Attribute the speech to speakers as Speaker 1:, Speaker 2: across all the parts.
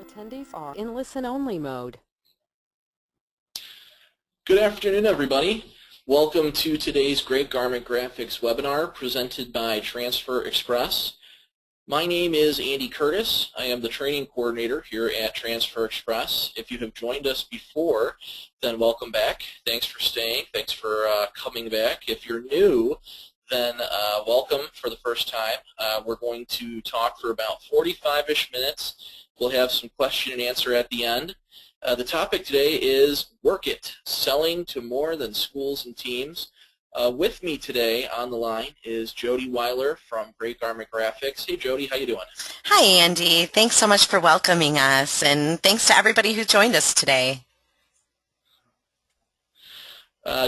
Speaker 1: attendees are in listen-only mode.
Speaker 2: Good afternoon, everybody. Welcome to today's Great Garment Graphics webinar presented by Transfer Express. My name is Andy Curtis. I am the training coordinator here at Transfer Express. If you have joined us before, then welcome back. Thanks for staying. Thanks for coming back. If you're new, then welcome for the first time. We're going to talk for about 45-ish minutes. We'll have some question and answer at the end. The topic today is Work It, selling to more than schools and teams. With me today on the line is Jody Weiler from Great Garment Graphics. Hey Jody, how you doing?
Speaker 3: Hi Andy, thanks so much for welcoming us, and thanks to everybody who joined us today.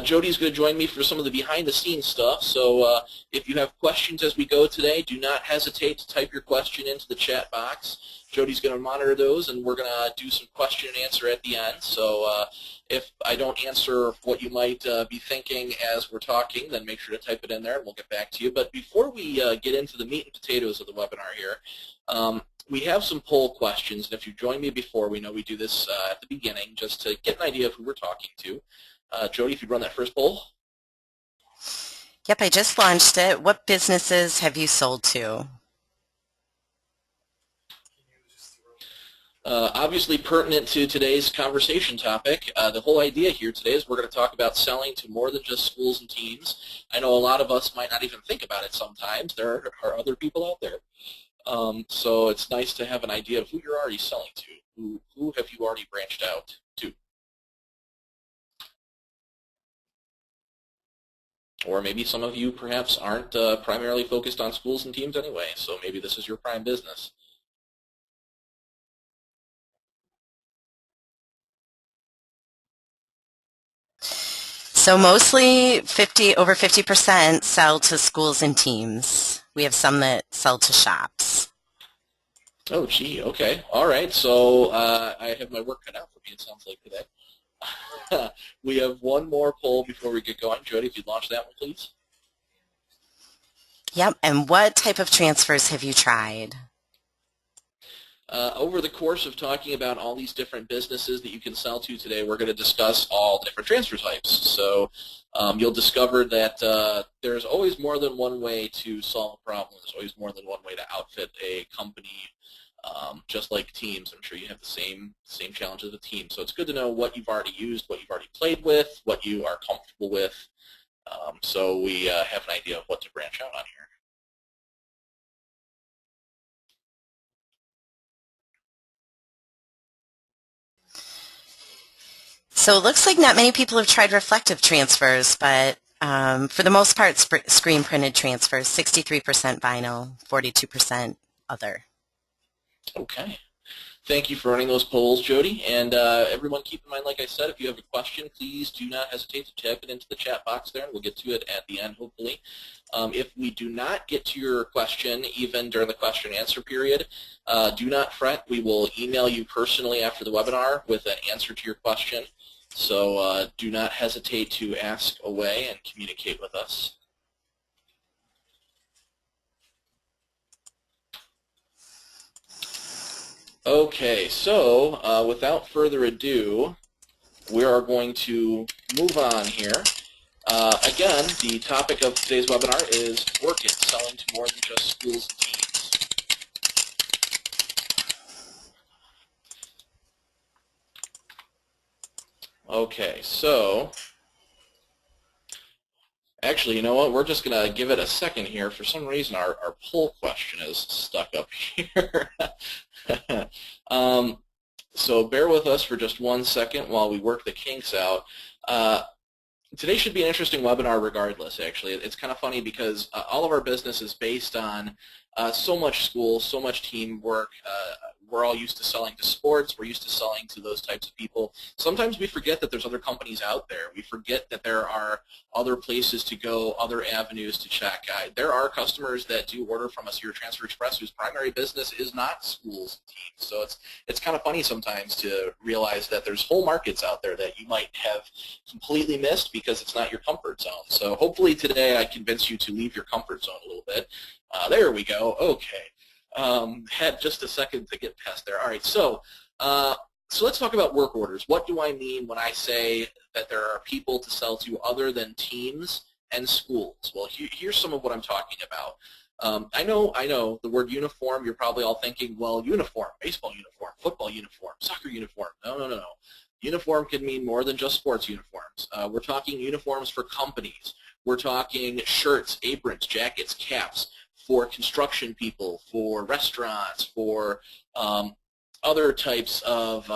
Speaker 2: Jody's going to join me for some of the behind-the-scenes stuff, so if you have questions as we go today, do not hesitate to type your question into the chat box. Jody's going to monitor those, and we're going to do some question and answer at the end. So if I don't answer what you might be thinking as we're talking, then make sure to type it in there, and we'll get back to you. But before we get into the meat and potatoes of the webinar here, we have some poll questions, and if you've joined me before, we know we do this at the beginning just to get an idea of who we're talking to. Jody, if you'd run that first poll.
Speaker 3: Yep, I just launched it. What businesses have you sold to?
Speaker 2: Obviously pertinent to today's conversation topic. The whole idea here today is we're going to talk about selling to more than just schools and teams. I know a lot of us might not even think about it sometimes. There are other people out there. So it's nice to have an idea of who you're already selling to. Who have you already branched out to? Or maybe some of you perhaps aren't primarily focused on schools and teams anyway, so maybe this is your prime business.
Speaker 3: So mostly over 50% sell to schools and teams. We have some that sell to shops.
Speaker 2: Oh, gee, okay. All right, so I have my work cut out for me, it sounds like, today. We have one more poll before we get going. Jody, if you'd launch that one, please.
Speaker 3: Yep, and what type of transfers have you tried?
Speaker 2: Over the course of talking about all these different businesses that you can sell to today, we're going to discuss all different transfer types. So you'll discover that there's always more than one way to solve a problem. There's always more than one way to outfit a company. Just like teams, I'm sure you have the same challenges with teams. So it's good to know what you've already used, what you've already played with, what you are comfortable with, so we have an idea of what to branch out on here.
Speaker 3: So it looks like not many people have tried reflective transfers, but for the most part, screen printed transfers, 63% vinyl, 42% other.
Speaker 2: Okay. Thank you for running those polls, Jody. And everyone keep in mind, like I said, if you have a question, please do not hesitate to type it into the chat box there, and we'll get to it at the end, hopefully. If we do not get to your question, even during the question and answer period, do not fret. We will email you personally after the webinar with an answer to your question. So do not hesitate to ask away and communicate with us. Okay, so without further ado, we are going to move on here. Again, the topic of today's webinar is Work It, selling to more than just schools and teams. Okay, so actually, you know what? We're just going to give it a second here. For some reason, our poll question is stuck up here. So bear with us for just 1 second while we work the kinks out. Today should be an interesting webinar regardless, actually. It's kind of funny because all of our business is based on so much school, so much teamwork. We're all used to selling to sports. We're used to selling to those types of people. Sometimes we forget that there's other companies out there. We forget that there are other places to go, other avenues to check. There are customers that do order from us here at Transfer Express whose primary business is not schools and teams. So it's kind of funny sometimes to realize that there's whole markets out there that you might have completely missed because it's not your comfort zone. So hopefully today I convince you to leave your comfort zone a little bit. There we go. Okay. Had just a second to get past there. All right, so So let's talk about work orders. What do I mean when I say that there are people to sell to other than teams and schools? Well, here's some of what I'm talking about. I know the word uniform, you're probably all thinking, well, uniform, baseball uniform, football uniform, soccer uniform. No. Uniform can mean more than just sports uniforms. We're talking uniforms for companies. We're talking shirts, aprons, jackets, caps for construction people, for restaurants, for other types of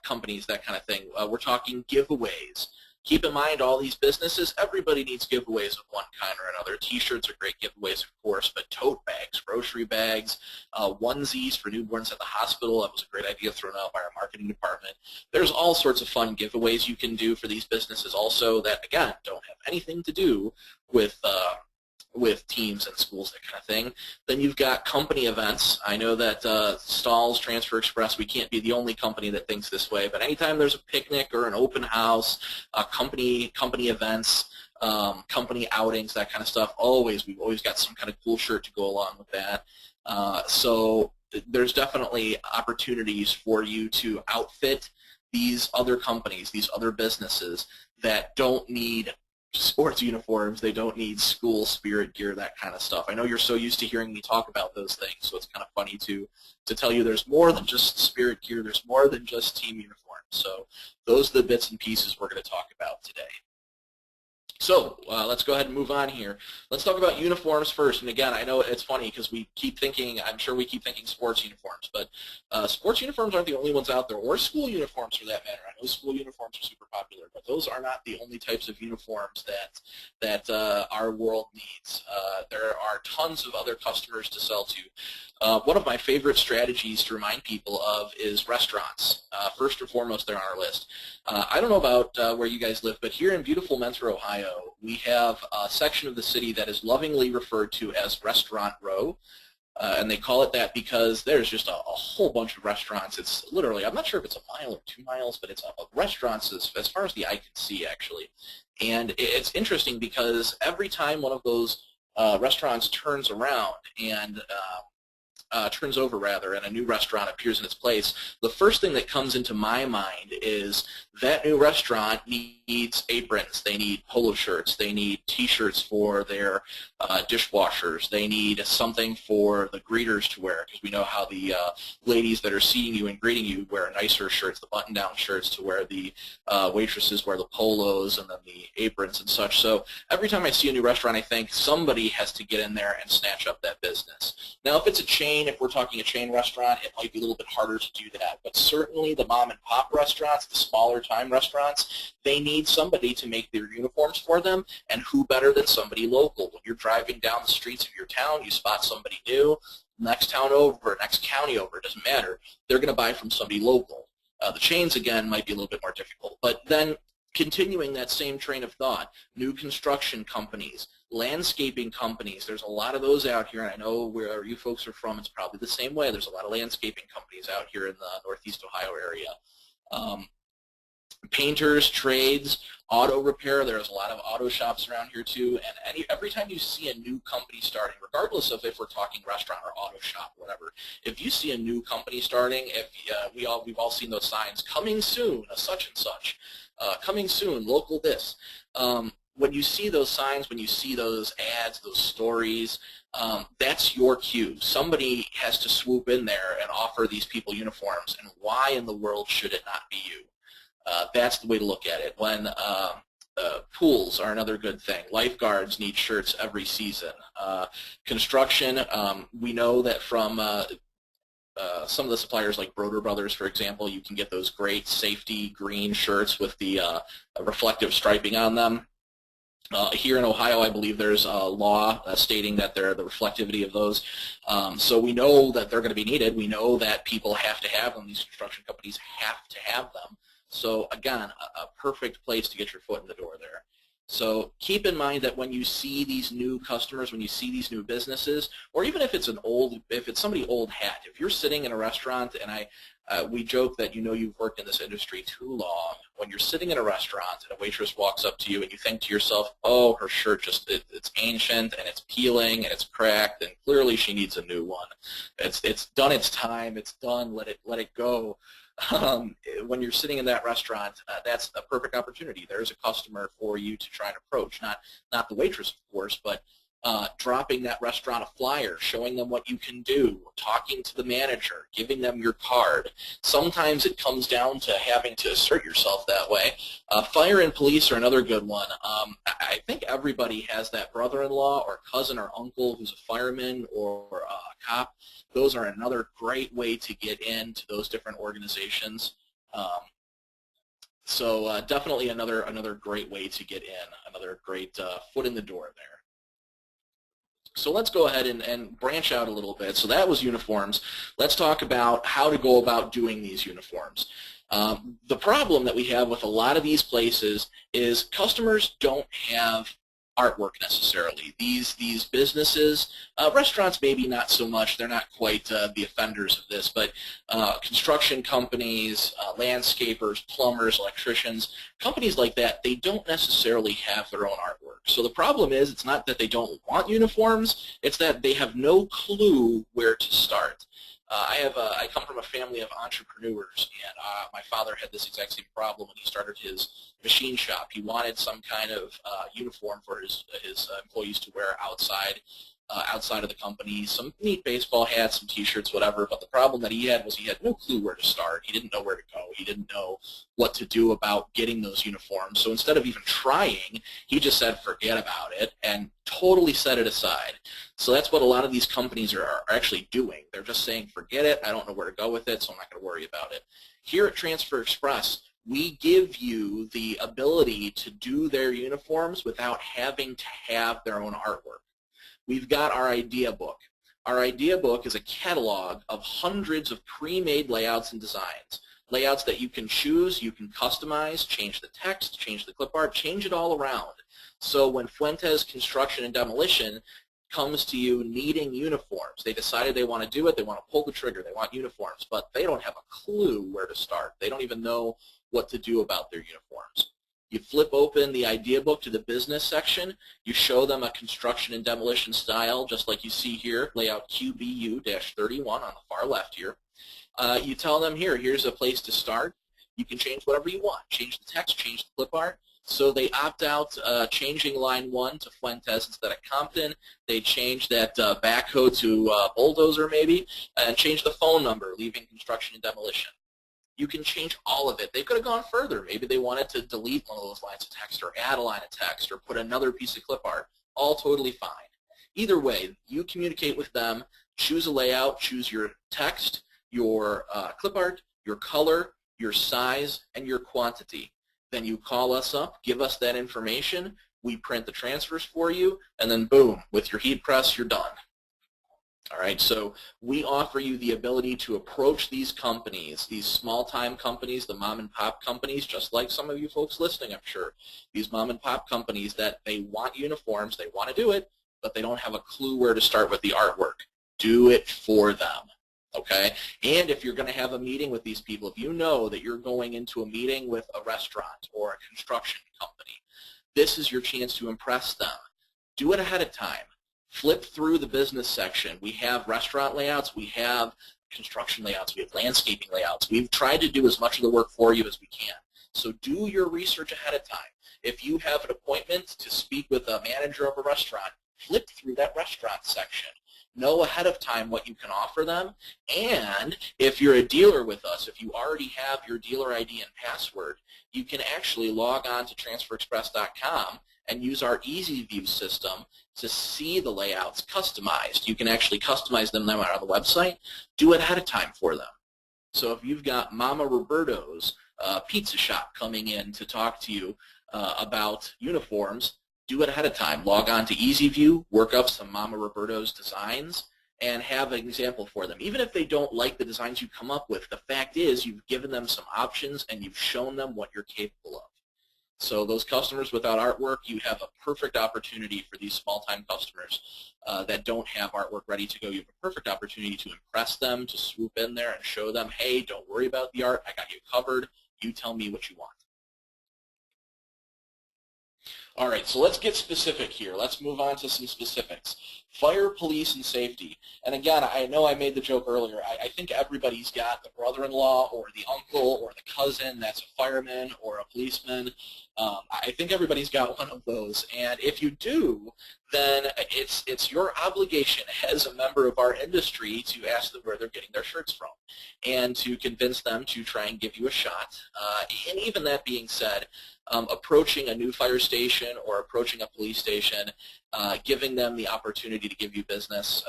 Speaker 2: companies, that kind of thing. We're talking giveaways. Keep in mind, all these businesses, everybody needs giveaways of one kind or another. T-shirts are great giveaways, of course, but tote bags, grocery bags, onesies for newborns at the hospital. That was a great idea thrown out by our marketing department. There's all sorts of fun giveaways you can do for these businesses also that, again, don't have anything to do with teams and schools, that kind of thing. Then you've got company events. I know that Stalls, Transfer Express, we can't be the only company that thinks this way, but anytime there's a picnic or an open house, company events, company outings, that kind of stuff, we've always got some kind of cool shirt to go along with that. So there's definitely opportunities for you to outfit these other companies, these other businesses that don't need sports uniforms, they don't need school spirit gear, that kind of stuff. I know you're so used to hearing me talk about those things, so it's kind of funny to tell you there's more than just spirit gear, there's more than just team uniforms. So those are the bits and pieces we're going to talk about today. So let's go ahead and move on here. Let's talk about uniforms first. And again, I know it's funny because we keep thinking, I'm sure we keep thinking sports uniforms, but sports uniforms aren't the only ones out there, or school uniforms for that matter. I know school uniforms are super popular, but those are not the only types of uniforms that our world needs. There are tons of other customers to sell to. One of my favorite strategies to remind people of is restaurants. First and foremost, they're on our list. I don't know about where you guys live, but here in beautiful Mentor, Ohio, we have a section of the city that is lovingly referred to as Restaurant Row. And they call it that because there's just a whole bunch of restaurants. It's literally, I'm not sure if it's a mile or 2 miles, but it's restaurants as far as the eye can see, actually. And it's interesting because every time one of those restaurants turns around and turns over rather, and a new restaurant appears in its place, the first thing that comes into my mind is that new restaurant needs aprons, they need polo shirts, they need t-shirts for their dishwashers, they need something for the greeters to wear, because we know how the ladies that are seeing you and greeting you wear nicer shirts, the button-down shirts, to where the waitresses wear the polos and then the aprons and such. So every time I see a new restaurant, I think somebody has to get in there and snatch up that business. Now, if it's a chain, if we're talking a chain restaurant, it might be a little bit harder to do that. But certainly the mom and pop restaurants, the smaller time restaurants, they need somebody to make their uniforms for them, and who better than somebody local? When you're driving down the streets of your town, you spot somebody new, next town over, next county over, it doesn't matter. They're going to buy from somebody local. The chains, again, might be a little bit more difficult. But then continuing that same train of thought, new construction companies, landscaping companies, there's a lot of those out here, and I know where you folks are from, it's probably the same way. There's a lot of landscaping companies out here in the Northeast Ohio area. Painters, trades, auto repair, there's a lot of auto shops around here too, and every time you see a new company starting, regardless of if we're talking restaurant or auto shop, whatever, if you see a new company starting, we've all seen those signs, coming soon, a such and such, coming soon, local this. When you see those signs, when you see those ads, those stories, that's your cue. Somebody has to swoop in there and offer these people uniforms, and why in the world should it not be you? That's the way to look at it. When pools are another good thing. Lifeguards need shirts every season. Construction, we know that from some of the suppliers like Broder Brothers, for example, you can get those great safety green shirts with the reflective striping on them. Here in Ohio, I believe there's a law stating that the reflectivity of those. So we know that they're going to be needed. We know that people have to have them. These construction companies have to have them. So again, a perfect place to get your foot in the door there. So keep in mind that when you see these new customers, when you see these new businesses, or even if it's somebody old hat, if you're sitting in a restaurant, and We joke that you've worked in this industry too long. When you're sitting in a restaurant and a waitress walks up to you and you think to yourself, oh, her shirt it's ancient and it's peeling and it's cracked and clearly she needs a new one. It's done its time. It's done. Let it go. When you're sitting in that restaurant, that's a perfect opportunity. There's a customer for you to try and approach, not the waitress, of course, but dropping that restaurant a flyer, showing them what you can do, talking to the manager, giving them your card. Sometimes it comes down to having to assert yourself that way. Fire and police are another good one. I think everybody has that brother-in-law or cousin or uncle who's a fireman or a cop. Those are another great way to get into those different organizations. So definitely another great way to get in, another great foot in the door there. So let's go ahead and branch out a little bit. So that was uniforms. Let's talk about how to go about doing these uniforms. The problem that we have with a lot of these places is customers don't have artwork necessarily. These businesses, restaurants maybe not so much, they're not quite the offenders of this, but construction companies, landscapers, plumbers, electricians, companies like that, they don't necessarily have their own artwork. So the problem is it's not that they don't want uniforms, it's that they have no clue where to start. I come from a family of entrepreneurs, and my father had this exact same problem when he started his machine shop. He wanted some kind of uniform for his employees to wear outside of the company, some neat baseball hats, some T-shirts, whatever. But the problem that he had was he had no clue where to start. He didn't know where to go. He didn't know what to do about getting those uniforms. So instead of even trying, he just said forget about it and totally set it aside. So that's what a lot of these companies are actually doing. They're just saying forget it. I don't know where to go with it, so I'm not going to worry about it. Here at Transfer Express, we give you the ability to do their uniforms without having to have their own artwork. We've got our idea book. Our idea book is a catalog of hundreds of pre-made layouts and designs. Layouts that you can choose, you can customize, change the text, change the clip art, change it all around. So when Fuentes Construction and Demolition comes to you needing uniforms, they decided they want to do it, they want to pull the trigger, they want uniforms, but they don't have a clue where to start. They don't even know what to do about their uniforms. You flip open the idea book to the business section. You show them a construction and demolition style, just like you see here, layout QBU-31 on the far left here. You tell them here's a place to start. You can change whatever you want. Change the text, change the clip art. So they opt out changing line 1 to Fuentes instead of Compton. They change that backhoe to bulldozer maybe, and change the phone number, leaving construction and demolition. You can change all of it. They could have gone further. Maybe they wanted to delete one of those lines of text or add a line of text or put another piece of clip art. All totally fine. Either way, you communicate with them, choose a layout, choose your text, your clip art, your color, your size, and your quantity. Then you call us up, give us that information, we print the transfers for you, and then boom, with your heat press, you're done. All right, so we offer you the ability to approach these companies, these small-time companies, the mom-and-pop companies, just like some of you folks listening, I'm sure. These mom-and-pop companies that they want uniforms, they want to do it, but they don't have a clue where to start with the artwork. Do it for them, okay? And if you're going to have a meeting with these people, if you know that you're going into a meeting with a restaurant or a construction company, this is your chance to impress them. Do it ahead of time. Flip through the business section. We have restaurant layouts, we have construction layouts, we have landscaping layouts. We've tried to do as much of the work for you as we can. So do your research ahead of time. If you have an appointment to speak with a manager of a restaurant, flip through that restaurant section. Know ahead of time what you can offer them. And if you're a dealer with us, if you already have your dealer ID and password, you can actually log on to transferexpress.com and use our Easy View system to see the layouts customized. You can actually customize them on the website. Do it ahead of time for them. So if you've got Mama Roberto's pizza shop coming in to talk to you about uniforms, do it ahead of time. Log on to Easy View, work up some Mama Roberto's designs, and have an example for them. Even if they don't like the designs you come up with, the fact is you've given them some options and you've shown them what you're capable of. So those customers without artwork, you have a perfect opportunity for these small-time customers that don't have artwork ready to go. You have a perfect opportunity to impress them, to swoop in there and show them, hey, don't worry about the art. I got you covered. You tell me what you want. All right, so let's get specific here. Let's move on to some specifics. Fire, police, and safety. And again, I know I made the joke earlier. I think everybody's got the brother-in-law or the uncle or the cousin that's a fireman or a policeman. I think everybody's got one of those. And if you do, then it's your obligation as a member of our industry to ask them where they're getting their shirts from and to convince them to try and give you a shot. And even that being said, approaching a new fire station or approaching a police station, giving them the opportunity to give you business,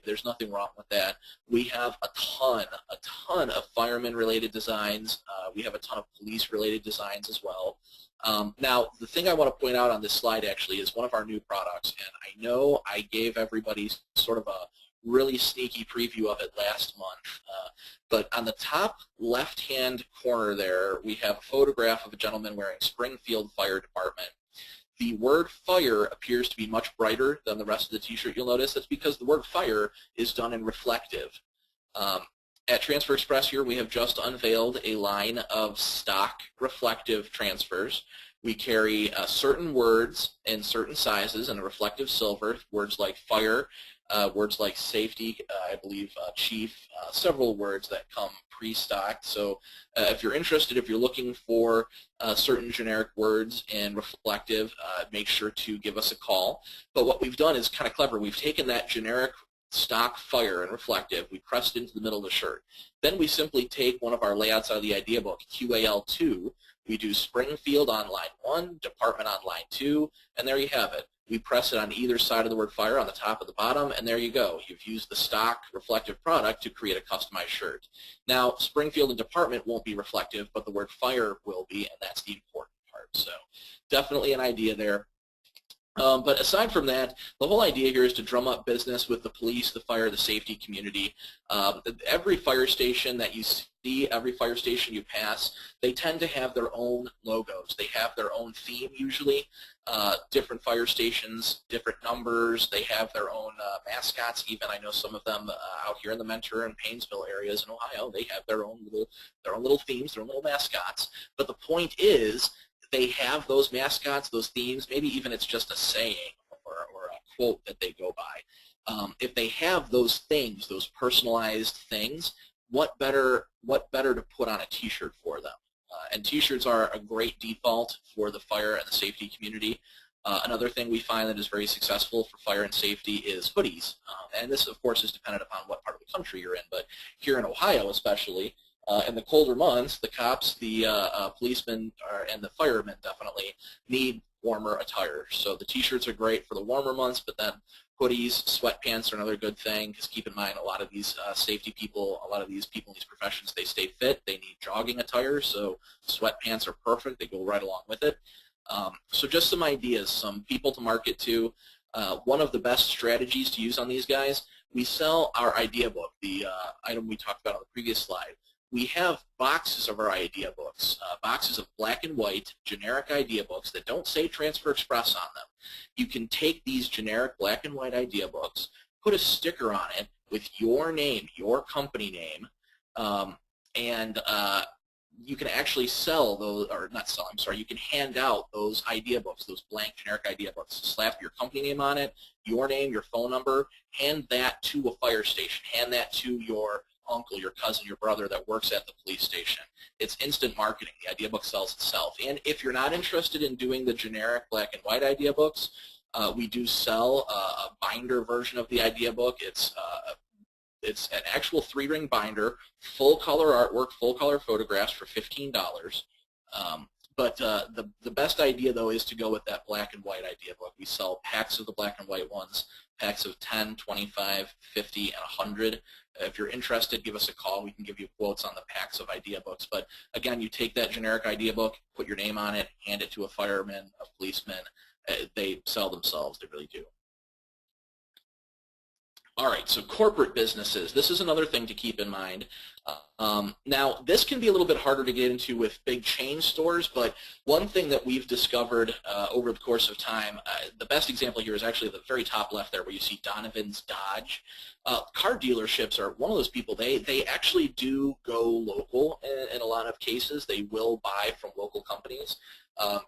Speaker 2: there's nothing wrong with that. We have a ton of fireman-related designs. We have a ton of police-related designs as well. Now, the thing I want to point out on this slide actually is one of our new products, and I know I gave everybody sort of a really sneaky preview of it last month. But on the top left-hand corner there, we have a photograph of a gentleman wearing Springfield Fire Department. The word fire appears to be much brighter than the rest of the t-shirt. You'll notice that's because the word fire is done in reflective. At Transfer Express here, we have just unveiled a line of stock reflective transfers. We carry certain words in certain sizes in a reflective silver, words like fire, words like safety, I believe chief, several words that come pre-stocked. So if you're interested, if you're looking for certain generic words in reflective, make sure to give us a call. But what we've done is kind of clever. We've taken that generic stock fire and reflective, we pressed it into the middle of the shirt. Then we simply take one of our layouts out of the idea book, QAL2, we do Springfield on line 1, Department on line 2, and there you have it. We press it on either side of the word fire, on the top or the bottom, and there you go. You've used the stock reflective product to create a customized shirt. Now, Springfield and Department won't be reflective, but the word fire will be, and that's the important part. So definitely an idea there. But aside from that, the whole idea here is to drum up business with the police, the fire, the safety community. Every fire station that you see, every fire station you pass, they tend to have their own logos. They have their own theme usually. Different fire stations, different numbers. They have their own mascots. Even I know some of them out here in the Mentor and Painesville areas in Ohio, they have their own little themes, their own little mascots. But the point is, they have those mascots, those themes, maybe even it's just a saying or a quote that they go by. If they have those things, those personalized things, what better to put on a t-shirt for them? And t-shirts are a great default for the fire and the safety community. Another thing we find that is very successful for fire and safety is hoodies. And this, of course, is dependent upon what part of the country you're in. But here in Ohio especially, in the colder months, the cops, the policemen, and the firemen definitely need warmer attire. So the t-shirts are great for the warmer months, but then hoodies, sweatpants are another good thing, because keep in mind a lot of these safety people, a lot of these people in these professions, they stay fit, they need jogging attire, so sweatpants are perfect, they go right along with it. So just some ideas, some people to market to. One of the best strategies to use on these guys, we sell our idea book, the item we talked about on the previous slide. We have boxes of our idea books, boxes of black and white generic idea books that don't say Transfer Express on them. You can take these generic black and white idea books, put a sticker on it with your name, your company name, and you can actually sell those, or not sell, I'm sorry, you can hand out those idea books, those blank generic idea books. Slap your company name on it, your name, your phone number, hand that to a fire station, hand that to your uncle, your cousin, your brother that works at the police station. It's instant marketing. The idea book sells itself. And if you're not interested in doing the generic black and white idea books, we do sell a binder version of the idea book. It's an actual 3-ring binder, full color artwork, full color photographs for $15. But the best idea, though, is to go with that black and white idea book. We sell packs of the black and white ones, packs of 10, 25, 50, and 100. If you're interested, give us a call. We can give you quotes on the packs of idea books. But again, you take that generic idea book, put your name on it, hand it to a fireman, a policeman. They sell themselves. They really do. All right, so corporate businesses. This is another thing to keep in mind. Now, this can be a little bit harder to get into with big chain stores, but one thing that we've discovered over the course of time, the best example here is actually the very top left there where you see Donovan's Dodge. Car dealerships are one of those people. They actually do go local in a lot of cases. They will buy from local companies.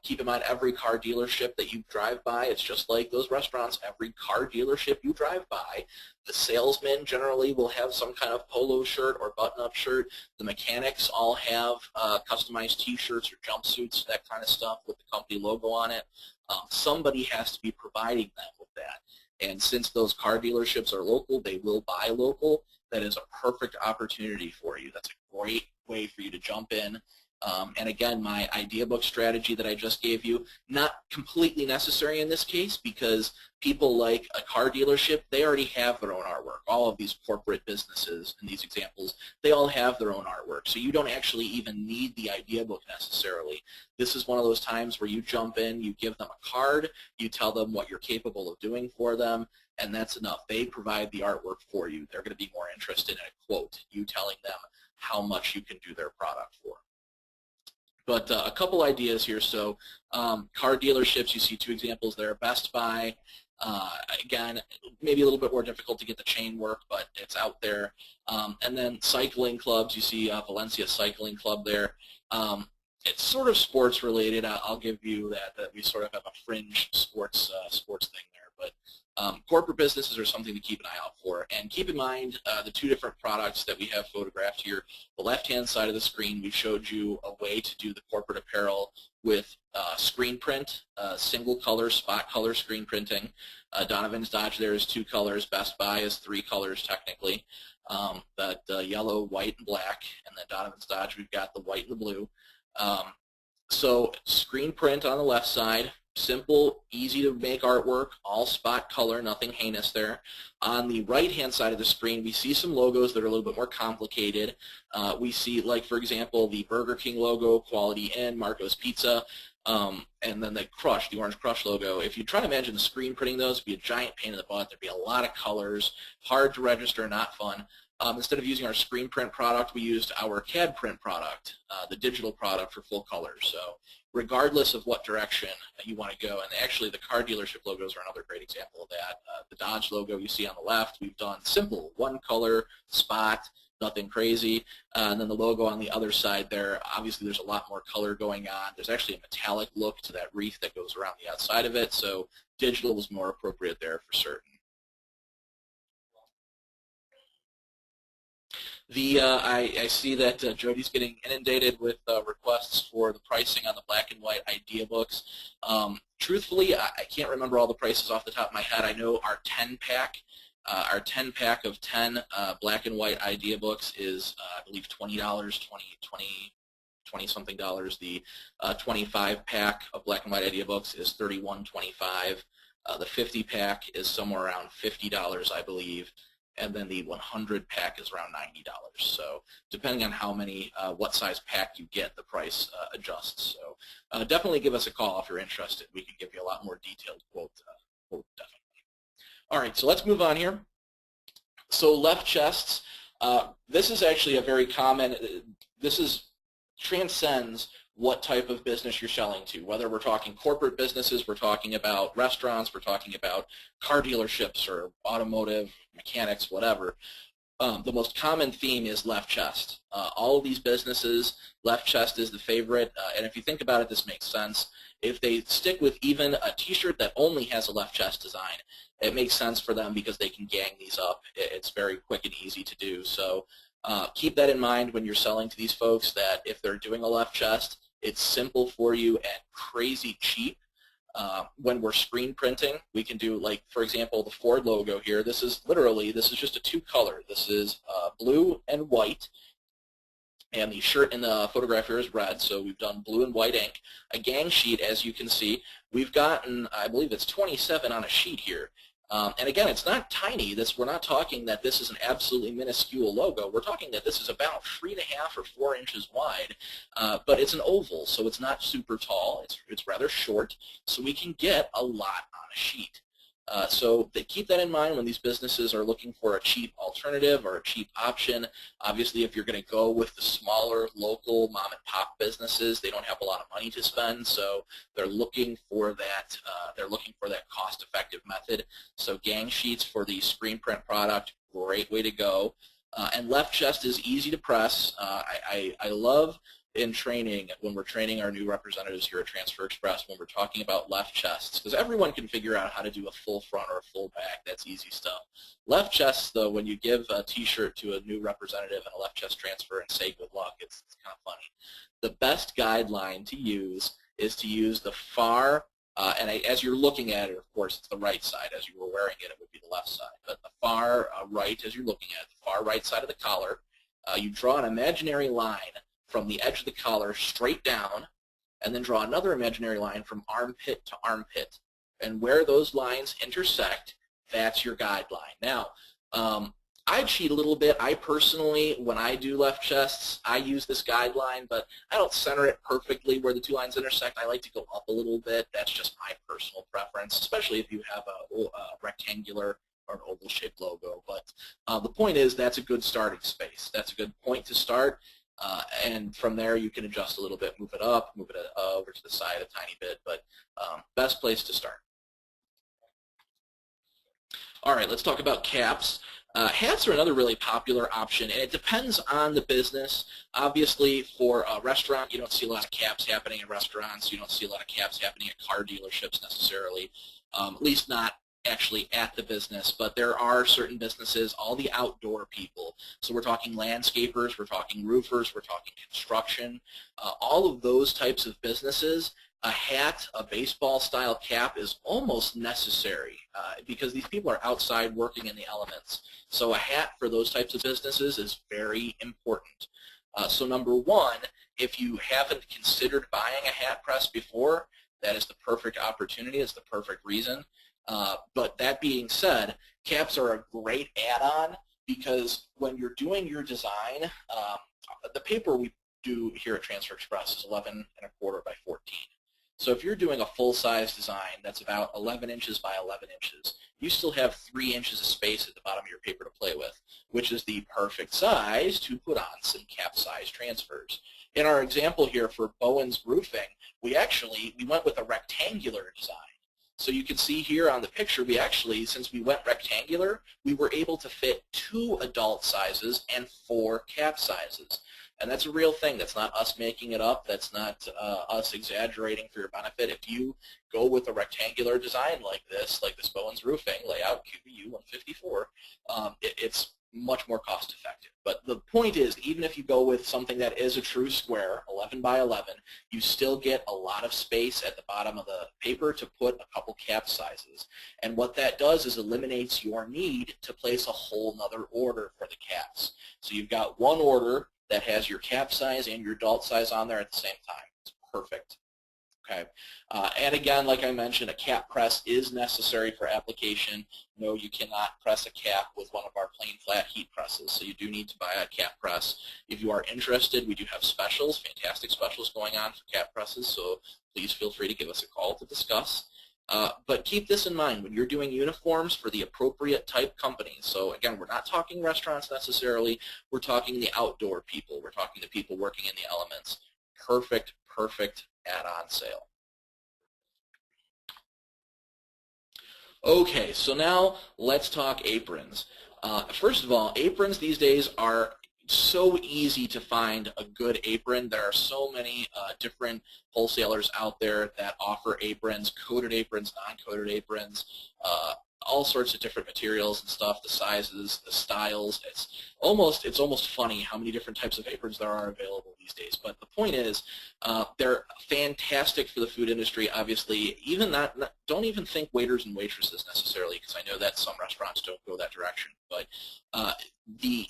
Speaker 2: Keep in mind, every car dealership that you drive by, it's just like those restaurants. Every car dealership you drive by, the salesman generally will have some kind of polo shirt or button-up shirt. The mechanics all have customized T-shirts or jumpsuits, that kind of stuff with the company logo on it. Somebody has to be providing them with that. And since those car dealerships are local, they will buy local. That is a perfect opportunity for you. That's a great way for you to jump in. And again, my idea book strategy that I just gave you, not completely necessary in this case because people like a car dealership, they already have their own artwork. All of these corporate businesses in these examples, they all have their own artwork. So you don't actually even need the idea book necessarily. This is one of those times where you jump in, you give them a card, you tell them what you're capable of doing for them, and that's enough. They provide the artwork for you. They're going to be more interested in a quote, you telling them how much you can do their product for. But a couple ideas here. So car dealerships, you see two examples there. Best Buy, again, maybe a little bit more difficult to get the chain work, but it's out there. And then cycling clubs, you see Valencia Cycling Club there. It's sort of sports related. I'll give you that we sort of have a fringe sports thing there. But corporate businesses are something to keep an eye out for. And keep in mind the two different products that we have photographed here. The left-hand side of the screen, we showed you a way to do the corporate apparel with screen print, single color, spot color screen printing. Donovan's Dodge there is 2 colors. Best Buy is 3 colors technically. That yellow, white, and black. And then Donovan's Dodge, we've got the white and the blue. So screen print on the left side. Simple, easy to make artwork, all spot color, nothing heinous there. On the right-hand side of the screen, we see some logos that are a little bit more complicated. We see, like, for example, the Burger King logo, Quality Inn, Marco's Pizza, and then the Crush, the Orange Crush logo. If you try to imagine the screen printing those, it would be a giant pain in the butt. There'd be a lot of colors, hard to register, not fun. Instead of using our screen print product, we used our CAD Print product, the digital product for full colors. So regardless of what direction you want to go, and actually the car dealership logos are another great example of that. The Dodge logo you see on the left, we've done simple, 1 color, spot, nothing crazy. And then the logo on the other side there, obviously there's a lot more color going on. There's actually a metallic look to that wreath that goes around the outside of it, so digital was more appropriate there for certain. I see that Jody's getting inundated with requests for the pricing on the black and white idea books. Truthfully, I can't remember all the prices off the top of my head. I know our 10-pack of 10 black and white idea books is, I believe, $20, $20-something dollars. The 25-pack of black and white idea books is $31.25. The 50-pack is somewhere around $50, I believe. And then the 100 pack is around $90. So depending on how many, what size pack you get, the price adjusts. So definitely give us a call if you're interested. We can give you a lot more detailed quote definitely. All right, so let's move on here. So left chests. This is actually a very common, transcends what type of business you're selling to. Whether we're talking corporate businesses, we're talking about restaurants, we're talking about car dealerships or automotive, mechanics, whatever. The most common theme is left chest. All of these businesses, left chest is the favorite, and if you think about it, this makes sense. If they stick with even a t-shirt that only has a left chest design, it makes sense for them because they can gang these up. It's very quick and easy to do. So keep that in mind when you're selling to these folks, that if they're doing a left chest, it's simple for you and crazy cheap. When we're screen printing, we can do, like, for example, the Ford logo here. This is just a 2-color. This is blue and white, and the shirt in the photograph here is red, so we've done blue and white ink. A gang sheet, as you can see, we've gotten, I believe it's 27 on a sheet here. And again, it's not tiny. We're not talking that this is an absolutely minuscule logo. We're talking that this is about 3.5 or 4 inches wide, but it's an oval, so it's not super tall. It's rather short, so we can get a lot on a sheet. So keep that in mind when these businesses are looking for a cheap alternative or a cheap option. Obviously, if you're going to go with the smaller, local, mom-and-pop businesses, they don't have a lot of money to spend, so they're looking for that. Cost-effective method. So gang sheets for the screen print product, great way to go. And left chest is easy to press. I love in training, when we're training our new representatives here at Transfer Express, when we're talking about left chests, because everyone can figure out how to do a full front or a full back. That's easy stuff. Left chests, though, when you give a T-shirt to a new representative and a left chest transfer and say good luck, it's kind of funny. The best guideline to use is to use the far, as you're looking at it, of course, it's the right side. As you were wearing it, it would be the left side. But the far right, as you're looking at it, the far right side of the collar, you draw an imaginary line from the edge of the collar straight down, and then draw another imaginary line from armpit to armpit. And where those lines intersect, that's your guideline. Now, I cheat a little bit. I personally, when I do left chests, I use this guideline, but I don't center it perfectly where the two lines intersect. I like to go up a little bit. That's just my personal preference, especially if you have a rectangular or an oval-shaped logo. But the point is, that's a good starting space. That's a good point to start. And from there, you can adjust a little bit, move it up, move it over to the side a tiny bit, but best place to start. All right, let's talk about caps. Hats are another really popular option, and it depends on the business. Obviously, for a restaurant, you don't see a lot of caps happening in restaurants. You don't see a lot of caps happening at car dealerships necessarily, at least not actually at the business, but there are certain businesses, all the outdoor people. So we're talking landscapers, we're talking roofers, we're talking construction, all of those types of businesses. A hat, a baseball-style cap is almost necessary because these people are outside working in the elements. So a hat for those types of businesses is very important. So number one, if you haven't considered buying a hat press before, that is the perfect opportunity, it's the perfect reason. But that being said, caps are a great add-on because when you're doing your design, the paper we do here at Transfer Express is 11 1/4 by 14. So if you're doing a full-size design that's about 11 inches by 11 inches, you still have 3 inches of space at the bottom of your paper to play with, which is the perfect size to put on some cap-size transfers. In our example here for Bowen's Roofing, we went with a rectangular design. So you can see here on the picture, we actually, since we went rectangular, we were able to fit 2 adult sizes and 4 cap sizes. And that's a real thing. That's not us making it up. That's not us exaggerating for your benefit. If you go with a rectangular design like this Bowen's Roofing layout, QBU 154, it's much more cost effective. But the point is, even if you go with something that is a true square, 11 by 11, you still get a lot of space at the bottom of the paper to put a couple cap sizes. And what that does is eliminates your need to place a whole nother order for the caps. So you've got one order that has your cap size and your adult size on there at the same time. It's perfect. Okay. And again, like I mentioned, a cap press is necessary for application. No, you cannot press a cap with one of our plain flat heat presses, so you do need to buy a cap press. If you are interested, we do have specials, fantastic specials going on for cap presses, so please feel free to give us a call to discuss. But keep this in mind when you're doing uniforms for the appropriate type companies. So again, we're not talking restaurants necessarily. We're talking the outdoor people. We're talking the people working in the elements. Perfect, perfect add-on sale. Okay, so now let's talk aprons. First of all, aprons these days are so easy to find a good apron. There are so many different wholesalers out there that offer aprons, coated aprons, non-coated aprons, all sorts of different materials and stuff, the sizes, the styles. It's almost funny how many different types of aprons there are available these days. But the point is, they're fantastic for the food industry. Obviously, don't even think waiters and waitresses necessarily, because I know that some restaurants don't go that direction. But the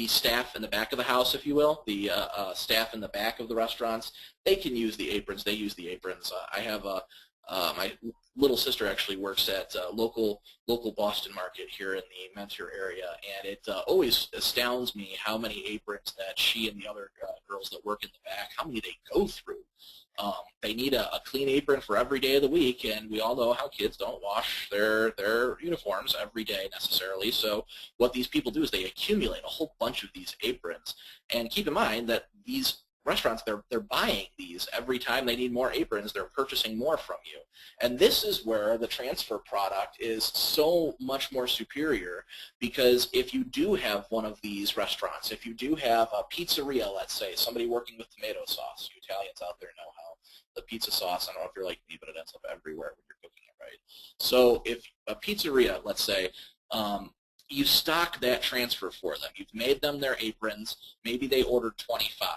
Speaker 2: staff in the back of the house, if you will, the staff in the back of the restaurants, they can use the aprons. They use the aprons. I have my little sister actually works at local Boston market here in the Mentor area, and it always astounds me how many aprons that she and the other girls that work in the back, how many they go through. They need a clean apron for every day of the week, and we all know how kids don't wash their uniforms every day necessarily. So what these people do is they accumulate a whole bunch of these aprons. And keep in mind that these restaurants, they're buying these every time they need more aprons. They're purchasing more from you. And this is where the transfer product is so much more superior, because if you do have one of these restaurants, if you do have a pizzeria, let's say, somebody working with tomato sauce, you Italians out there know how the pizza sauce, I don't know if you're like me, but it ends up everywhere when you're cooking it, right? So if a pizzeria, let's say, you stock that transfer for them. You've made them their aprons. Maybe they ordered 25.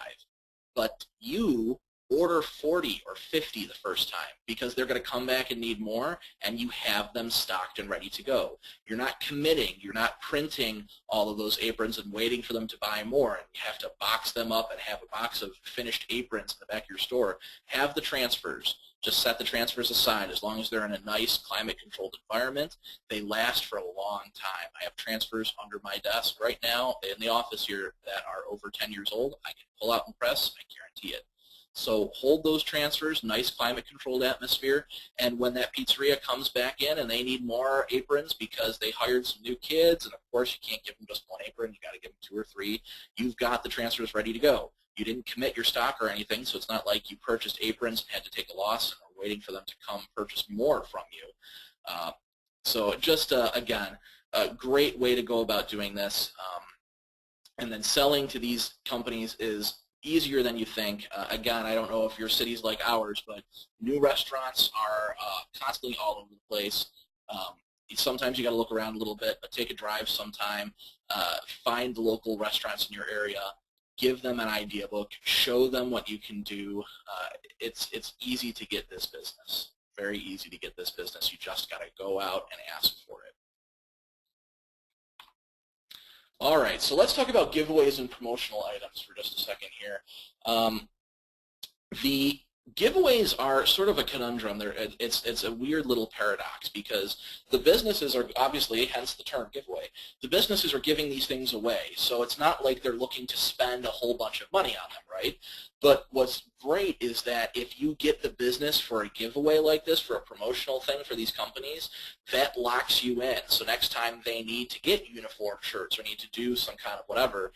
Speaker 2: But you order 40 or 50 the first time, because they're going to come back and need more, and you have them stocked and ready to go. You're not committing. You're not printing all of those aprons and waiting for them to buy more, and you have to box them up and have a box of finished aprons in the back of your store. Have the transfers. Just set the transfers aside. As long as they're in a nice climate-controlled environment, they last for a long time. I have transfers under my desk right now in the office here that are over 10 years old. I can pull out and press. I guarantee it. So hold those transfers, nice climate-controlled atmosphere, and when that pizzeria comes back in and they need more aprons because they hired some new kids, and of course you can't give them just one apron, you got to give them 2 or 3, you've got the transfers ready to go. You didn't commit your stock or anything, so it's not like you purchased aprons and had to take a loss and are waiting for them to come purchase more from you. So just, again, a great way to go about doing this. And then selling to these companies is easier than you think. Again, I don't know if your city's like ours, but new restaurants are constantly all over the place. Sometimes you got to look around a little bit, but take a drive sometime. Find the local restaurants in your area. Give them an idea book. Show them what you can do. It's easy to get this business. Very easy to get this business. You just got to go out and ask for it. All right, so let's talk about giveaways and promotional items for just a second here. The giveaways are sort of a conundrum. It's a weird little paradox, because the businesses are obviously, hence the term giveaway, the businesses are giving these things away. So it's not like they're looking to spend a whole bunch of money on them, right? But what's great is that if you get the business for a giveaway like this, for a promotional thing for these companies, that locks you in. So next time they need to get uniform shirts or need to do some kind of whatever,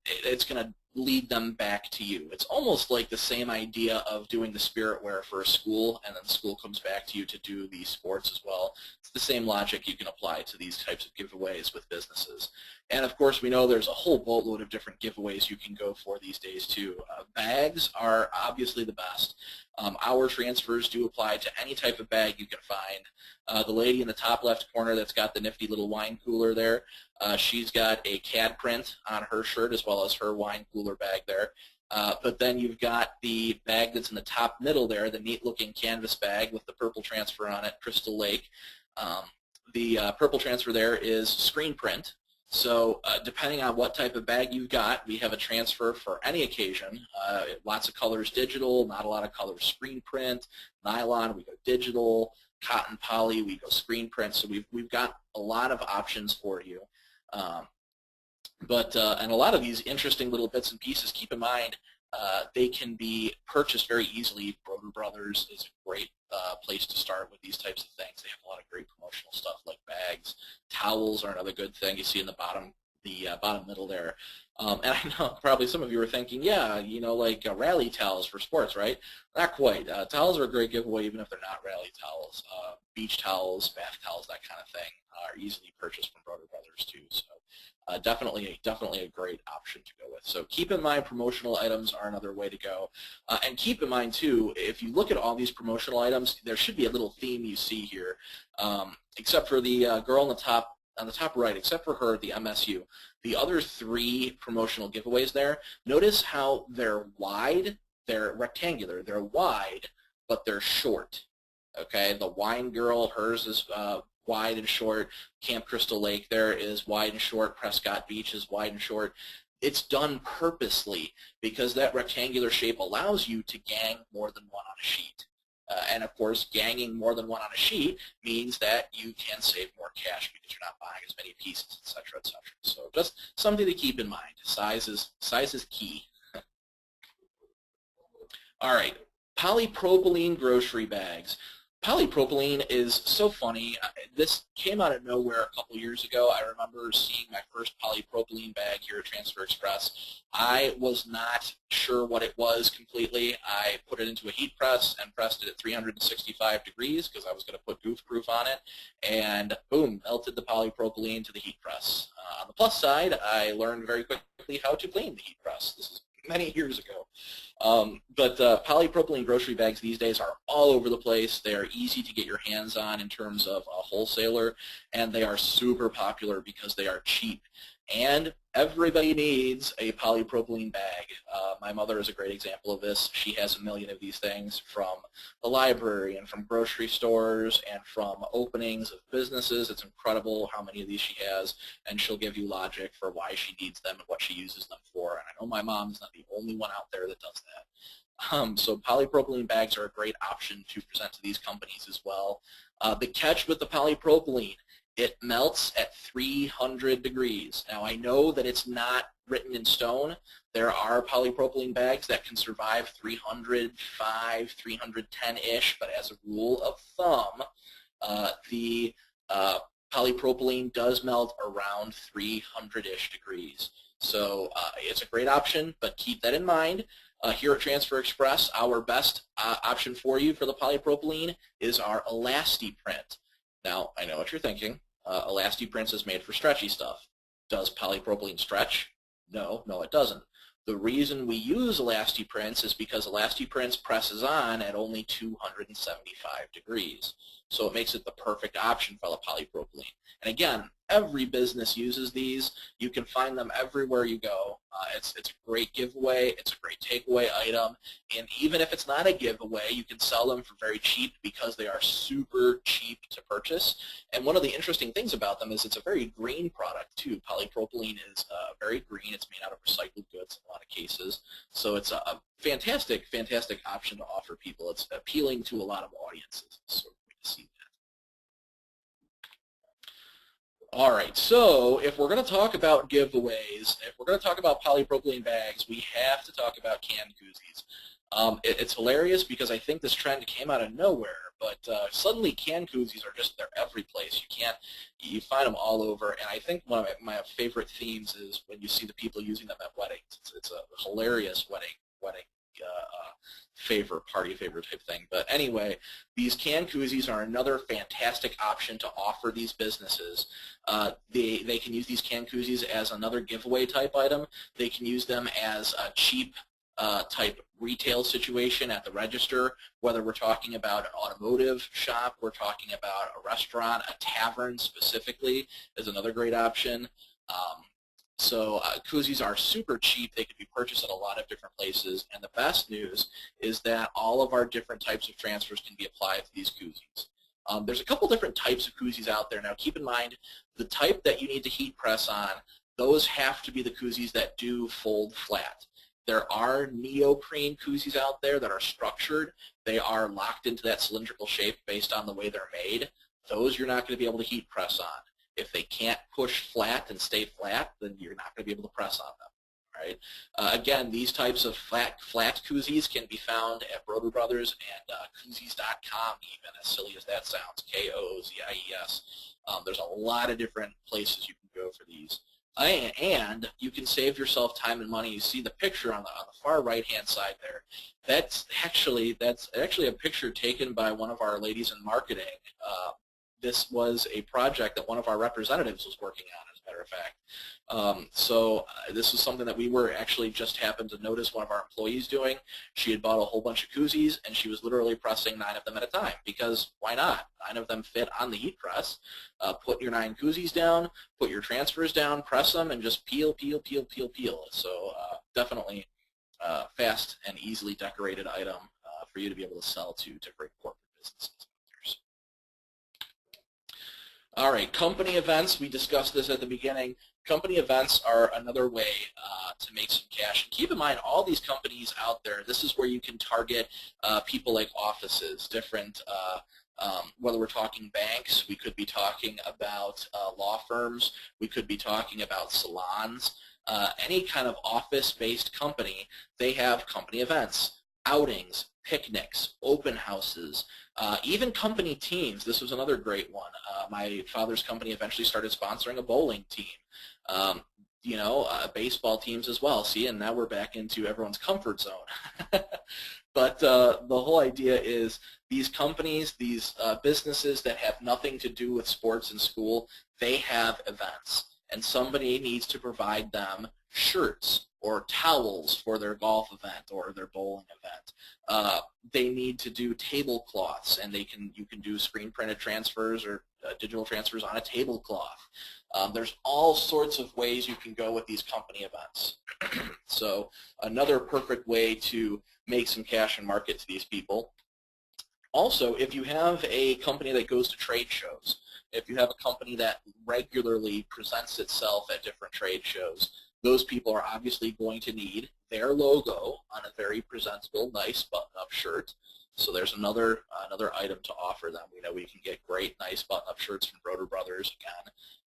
Speaker 2: it's going to lead them back to you. It's almost like the same idea of doing the spirit wear for a school, and then the school comes back to you to do the sports as well. It's the same logic you can apply to these types of giveaways with businesses. And of course, we know there's a whole boatload of different giveaways you can go for these days too. Bags are obviously the best. Our transfers do apply to any type of bag you can find. The lady in the top left corner that's got the nifty little wine cooler there, she's got a CAD print on her shirt as well as her wine cooler bag there. But then you've got the bag that's in the top middle there, the neat-looking canvas bag with the purple transfer on it, Crystal Lake. The purple transfer there is screen print. So depending on what type of bag you've got, we have a transfer for any occasion. Lots of colors digital, not a lot of colors screen print. Nylon, we go digital. Cotton poly, we go screen print. So we've got a lot of options for you. And a lot of these interesting little bits and pieces, keep in mind, they can be purchased very easily. Broder Brothers is a great place to start with these types of things. They have a lot of great promotional stuff like bags. Towels are another good thing you see in the bottom middle there. And I know probably some of you are thinking, yeah, you know, like rally towels for sports, right? Not quite. Towels are a great giveaway even if they're not rally towels. Beach towels, bath towels, that kind of thing are easily purchased from Broder Brothers too. So definitely a great option to go with. So keep in mind promotional items are another way to go. And keep in mind too, if you look at all these promotional items, there should be a little theme you see here. Except for the girl on the top right, except for her, the MSU, the other 3 promotional giveaways there, notice how they're wide, they're rectangular, they're wide, but they're short. Okay, the wine girl, hers is wide and short. Camp Crystal Lake there is wide and short. Prescott Beach is wide and short. It's done purposely because that rectangular shape allows you to gang more than one on a sheet. And of course, ganging more than one on a sheet means that you can save more cash because you're not buying as many pieces, etc., etc. So just something to keep in mind. Size is key. All right. Polypropylene grocery bags. Polypropylene is so funny. This came out of nowhere a couple years ago. I remember seeing my first polypropylene bag here at Transfer Express. I was not sure what it was completely. I put it into a heat press and pressed it at 365 degrees because I was going to put goof proof on it, and boom, melted the polypropylene to the heat press. On the plus side, I learned very quickly how to clean the heat press. This is many years ago. But polypropylene grocery bags these days are all over the place. They are easy to get your hands on in terms of a wholesaler, and they are super popular because they are cheap. And everybody needs a polypropylene bag. My mother is a great example of this. She has a million of these things from the library and from grocery stores and from openings of businesses. It's incredible how many of these she has, and she'll give you logic for why she needs them and what she uses them for. And I know my mom is not the only one out there that does that. So polypropylene bags are a great option to present to these companies as well. The catch with the polypropylene, it melts at 300 degrees. Now I know that it's not written in stone. There are polypropylene bags that can survive 305, 310-ish, but as a rule of thumb, the polypropylene does melt around 300-ish degrees. So it's a great option, but keep that in mind. Here at Transfer Express, our best option for you for the polypropylene is our ElastiPrint. Now, I know what you're thinking. ElastiPrint is made for stretchy stuff. Does polypropylene stretch? No, it doesn't. The reason we use ElastiPrints is because ElastiPrints presses on at only 275 degrees. So it makes it the perfect option for the polypropylene. And again, every business uses these. You can find them everywhere you go. It's a great giveaway. It's a great takeaway item. And even if it's not a giveaway, you can sell them for very cheap because they are super cheap to purchase. And one of the interesting things about them is it's a very green product too. Polypropylene is very green. It's made out of recycled goods in a lot of cases. So it's a fantastic, fantastic option to offer people. It's appealing to a lot of audiences. So we see that. All right, so if we're going to talk about giveaways, if we're going to talk about polypropylene bags, we have to talk about canned koozies. It's hilarious because I think this trend came out of nowhere, but suddenly canned koozies are just, they're every place. You find them all over, and I think one of my favorite themes is when you see the people using them at weddings. It's a hilarious wedding party favor type thing. But anyway, these canned koozies are another fantastic option to offer these businesses. They can use these canned koozies as another giveaway type item. They can use them as a cheap type retail situation at the register, whether we're talking about an automotive shop, we're talking about a restaurant, a tavern specifically is another great option. So koozies are super cheap. They can be purchased at a lot of different places. And the best news is that all of our different types of transfers can be applied to these koozies. There's a couple different types of koozies out there. Now keep in mind, the type that you need to heat press on, those have to be the koozies that do fold flat. There are neoprene koozies out there that are structured. They are locked into that cylindrical shape based on the way they're made. Those you're not going to be able to heat press on. If they can't push flat and stay flat, then you're not going to be able to press on them. Right? Again, these types of flat koozies can be found at Broder Brothers and koozies.com, even, as silly as that sounds, K-O-O-Z-I-E-S. There's a lot of different places you can go for these. And you can save yourself time and money. You see the picture on the far right-hand side there. That's actually a picture taken by one of our ladies in marketing. This was a project that one of our representatives was working on, as a matter of fact. So this was something that we were actually just happened to notice one of our employees doing. She had bought a whole bunch of koozies, and she was literally pressing 9 of them at a time, because why not? 9 of them fit on the heat press. Put your 9 koozies down, put your transfers down, press them, and just peel, peel, peel, peel, peel. So definitely fast and easily decorated item for you to be able to sell to different corporate businesses. All right, company events, we discussed this at the beginning. Company events are another way to make some cash. And keep in mind, all these companies out there, this is where you can target people like offices, different, whether we're talking banks, we could be talking about law firms, we could be talking about salons. Any kind of office-based company, they have company events, outings, picnics, open houses, even company teams. This was another great one. My father's company eventually started sponsoring a bowling team. Baseball teams as well. See, and now we're back into everyone's comfort zone. But the whole idea is these companies, these businesses that have nothing to do with sports and school, they have events. And somebody needs to provide them shirts or towels for their golf event or their bowling event. They need to do tablecloths, and you can do screen printed transfers or digital transfers on a tablecloth. There's all sorts of ways you can go with these company events. So another perfect way to make some cash and market to these people. Also, if you have a company that goes to trade shows, if you have a company that regularly presents itself at different trade shows, those people are obviously going to need their logo on a very presentable, nice button-up shirt. So there's another item to offer them. We know we can get great, nice button-up shirts from Broder Brothers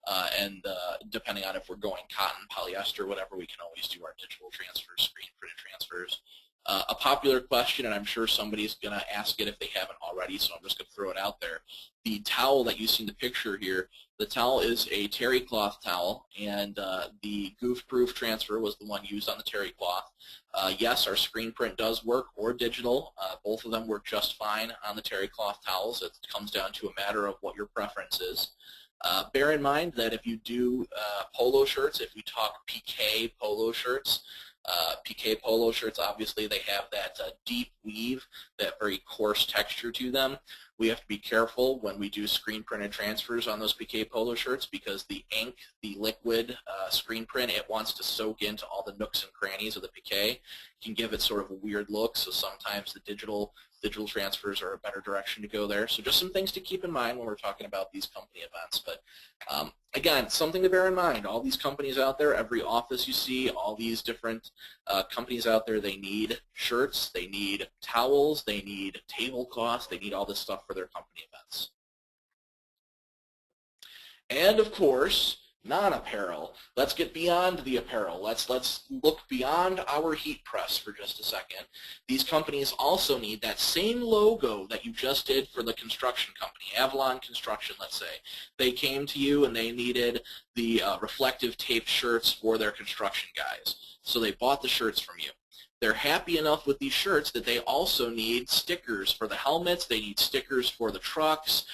Speaker 2: again, depending on if we're going cotton, polyester, whatever, we can always do our digital transfers, screen printed transfers. A popular question, and I'm sure somebody's going to ask it if they haven't already, so I'm just going to throw it out there. The towel that you see in the picture here, the towel is a terry cloth towel, and the goof-proof transfer was the one used on the terry cloth. Yes, our screen print does work, or digital. Both of them work just fine on the terry cloth towels. It comes down to a matter of what your preference is. Bear in mind that if you do polo shirts, if we talk PK polo shirts, PK polo shirts, obviously they have that deep weave, that very coarse texture to them. We have to be careful when we do screen printed transfers on those PK polo shirts, because the ink, the liquid screen print, it wants to soak into all the nooks and crannies of the PK. It can give it sort of a weird look, so sometimes the digital transfers are a better direction to go there. So just some things to keep in mind when we're talking about these company events. But again, something to bear in mind, all these companies out there, every office you see, all these different companies out there, they need shirts, they need towels, they need tablecloths, they need all this stuff for their company events. And of course, non-apparel. Let's get beyond the apparel. Let's look beyond our heat press for just a second. These companies also need that same logo that you just did for the construction company, Avalon Construction, let's say. They came to you and they needed the reflective taped shirts for their construction guys. So they bought the shirts from you. They're happy enough with these shirts that they also need stickers for the helmets, they need stickers for the trucks,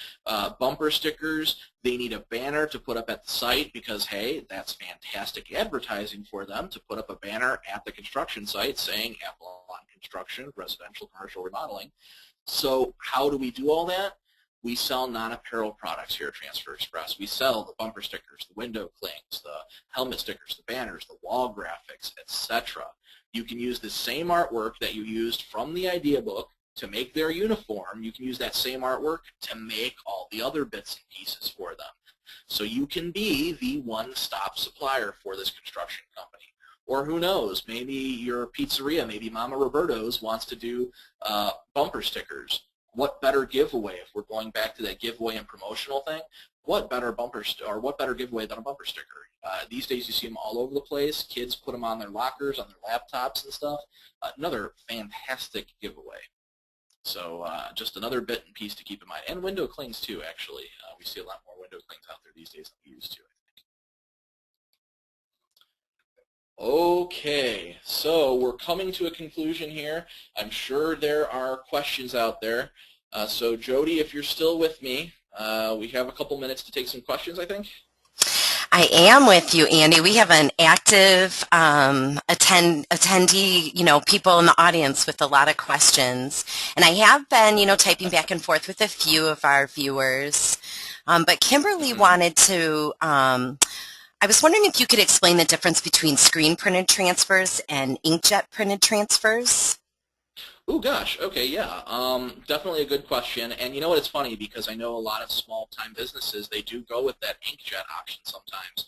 Speaker 2: bumper stickers, they need a banner to put up at the site because, hey, that's fantastic advertising for them to put up a banner at the construction site saying Avalon Construction, residential, commercial remodeling. So how do we do all that? We sell non-apparel products here at Transfer Express. We sell the bumper stickers, the window clings, the helmet stickers, the banners, the wall graphics, etc. You can use the same artwork that you used from the idea book to make their uniform. You can use that same artwork to make all the other bits and pieces for them. So you can be the one-stop supplier for this construction company. Or who knows, maybe your pizzeria, maybe Mama Roberto's wants to do bumper stickers. What better giveaway, if we're going back to that giveaway and promotional thing, what better giveaway than a bumper sticker? These days you see them all over the place. Kids put them on their lockers, on their laptops and stuff. Another fantastic giveaway. So just another bit and piece to keep in mind. And window clings too, actually. We see a lot more window clings out there these days than we used to, I think. Okay, so we're coming to a conclusion here. I'm sure there are questions out there. So Jody, if you're still with me, we have a couple minutes to take some questions, I think.
Speaker 3: I am with you, Andy. We have an active attendee, people in the audience with a lot of questions. And I have been, typing back and forth with a few of our viewers. But Kimberly wanted to, I was wondering if you could explain the difference between screen printed transfers and inkjet printed transfers.
Speaker 2: Oh gosh, okay, yeah, definitely a good question. And you know what, it's funny because I know a lot of small-time businesses, they do go with that inkjet option sometimes.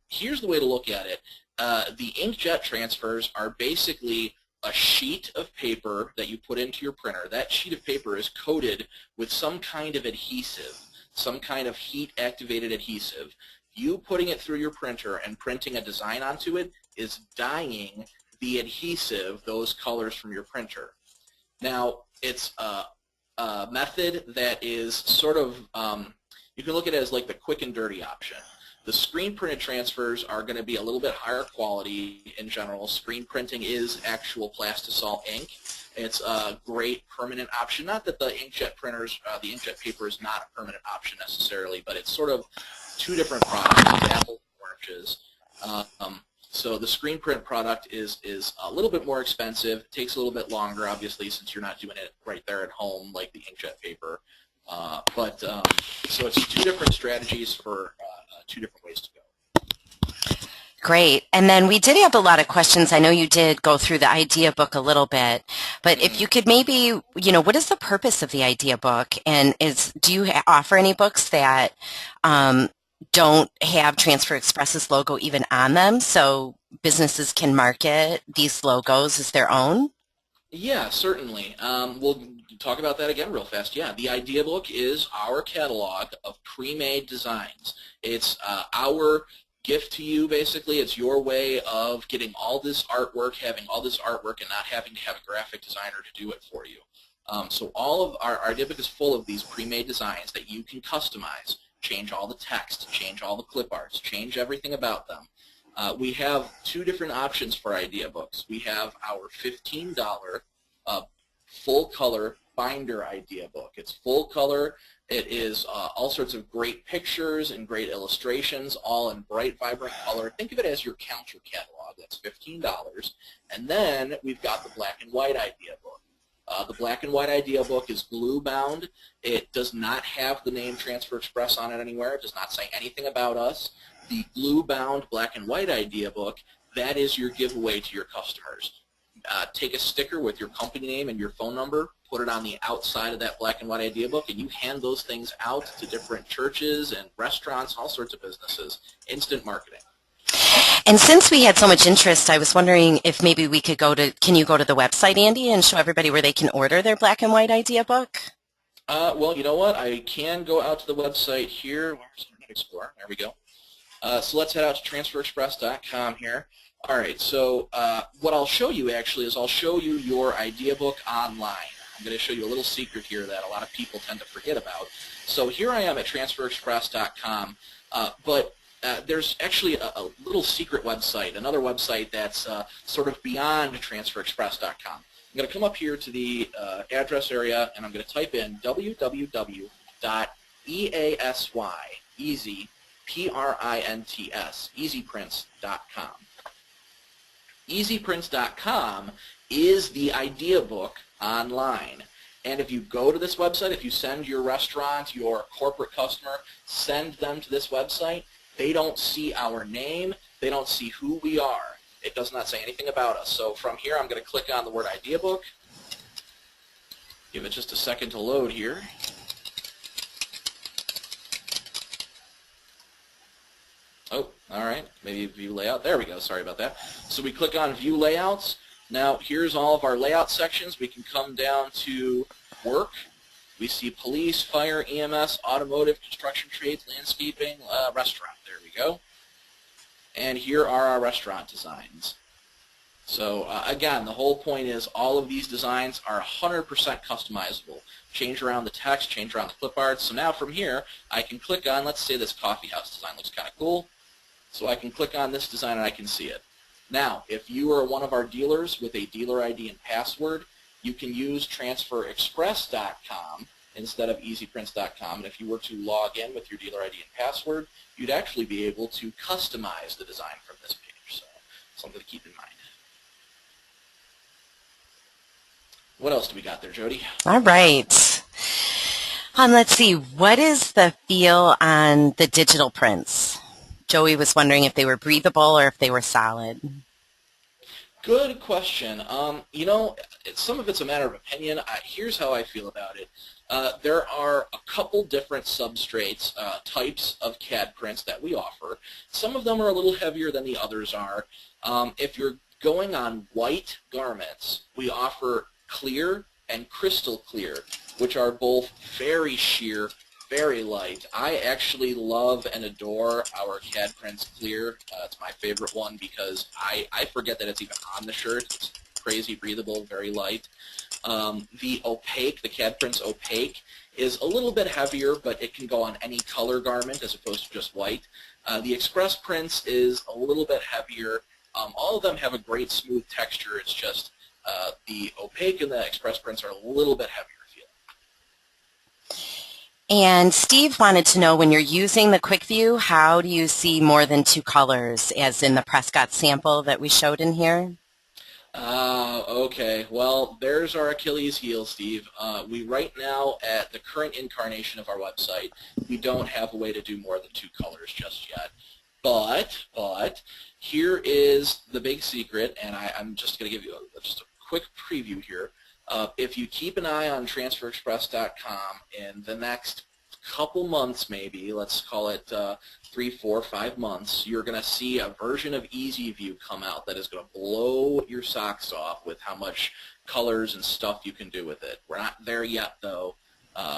Speaker 2: Here's the way to look at it. The inkjet transfers are basically a sheet of paper that you put into your printer. That sheet of paper is coated with some kind of adhesive, some kind of heat-activated adhesive. You putting it through your printer and printing a design onto it is dyeing the adhesive, those colors from your printer. Now, it's a method that is sort of, you can look at it as like the quick and dirty option. The screen printed transfers are going to be a little bit higher quality in general. Screen printing is actual plastisol ink. It's a great permanent option. Not that the inkjet printers, the inkjet paper is not a permanent option necessarily, but it's sort of two different products, apples and oranges. So the screen print product is a little bit more expensive, takes a little bit longer, obviously, since you're not doing it right there at home like the inkjet paper. So it's two different strategies for two different ways to go.
Speaker 3: Great. And then we did have a lot of questions. I know you did go through the idea book a little bit, but if you could maybe, what is the purpose of the idea book? And do you offer any books that don't have Transfer Express's logo even on them, so businesses can market these logos as their own?
Speaker 2: Yeah, certainly. We'll talk about that again real fast. Yeah, the idea book is our catalog of pre-made designs. It's our gift to you, basically. It's your way of getting all this artwork, having all this artwork, and not having to have a graphic designer to do it for you. So all of our idea book is full of these pre-made designs that you can customize. Change all the text, change all the clip arts, change everything about them. We have two different options for idea books. We have our $15 full color binder idea book. It's full color. It is all sorts of great pictures and great illustrations, all in bright, vibrant color. Think of it as your counter catalog. That's $15. And then we've got the black and white idea book. The black and white idea book is glue bound. It does not have the name Transfer Express on it anywhere. It does not say anything about us. The glue bound black and white idea book, that is your giveaway to your customers. Take a sticker with your company name and your phone number, put it on the outside of that black and white idea book, and you hand those things out to different churches and restaurants, all sorts of businesses. Instant marketing.
Speaker 3: And since we had so much interest, I was wondering if maybe we could can you go to the website, Andy, and show everybody where they can order their black and white idea book?
Speaker 2: Well, you know what? I can go out to the website here. Where's Internet Explorer? There we go. So let's head out to transferexpress.com here. All right, so what I'll show you actually is I'll show you your idea book online. I'm going to show you a little secret here that a lot of people tend to forget about. So here I am at transferexpress.com, but there's actually a little secret website, another website that's sort of beyond transferexpress.com. I'm going to come up here to the address area, and I'm going to type in www.easy, P-R-I-N-T-S, easyprints.com. Easyprints.com is the idea book online. And if you go to this website, if you send your restaurant, your corporate customer, send them to this website, they don't see our name, they don't see who we are. It does not say anything about us. So from here, I'm going to click on the word idea book. Give it just a second to load here. Oh, all right. Maybe view layout. There we go. Sorry about that. So we click on view layouts. Now here's all of our layout sections. We can come down to work. We see police, fire, EMS, automotive, construction trades, landscaping, restaurant. There we go. And here are our restaurant designs. So again, the whole point is all of these designs are 100% customizable. Change around the text, change around the clip arts. So now from here, I can click on, let's say this coffee house design looks kind of cool. So I can click on this design and I can see it. Now, if you are one of our dealers with a dealer ID and password, you can use transferexpress.com instead of easyprints.com. And if you were to log in with your dealer ID and password, you'd actually be able to customize the design from this page. So something to keep in mind. What else do we got there, Jody?
Speaker 3: All right. Let's see. What is the feel on the digital prints? Joey was wondering if they were breathable or if they were solid.
Speaker 2: Good question. You know, some of it's a matter of opinion. Here's how I feel about it. There are a couple different substrates, types of CAD prints that we offer. Some of them are a little heavier than the others are. If you're going on white garments, we offer clear and crystal clear, which are both very sheer, very light. I actually love and adore our CAD Prints Clear. It's my favorite one because I forget that it's even on the shirt. It's crazy breathable, very light. The opaque, the CAD Print's opaque, is a little bit heavier, but it can go on any color garment as opposed to just white. The Express Prints is a little bit heavier. All of them have a great smooth texture. It's just the opaque and the Express Prints are a little bit heavier feeling.
Speaker 3: And Steve wanted to know, when you're using the Quick View, how do you see more than 2 colors, as in the Prescott sample that we showed in here?
Speaker 2: Okay. Well, there's our Achilles heel, Steve. We right now, at the current incarnation of our website, we don't have a way to do more than 2 colors just yet. But here is the big secret, and I'm just going to give you just a quick preview here. If you keep an eye on TransferExpress.com in the next couple months, maybe, let's call it 3, 4, 5 months, you're going to see a version of Easy View come out that is going to blow your socks off with how much colors and stuff you can do with it. We're not there yet, though.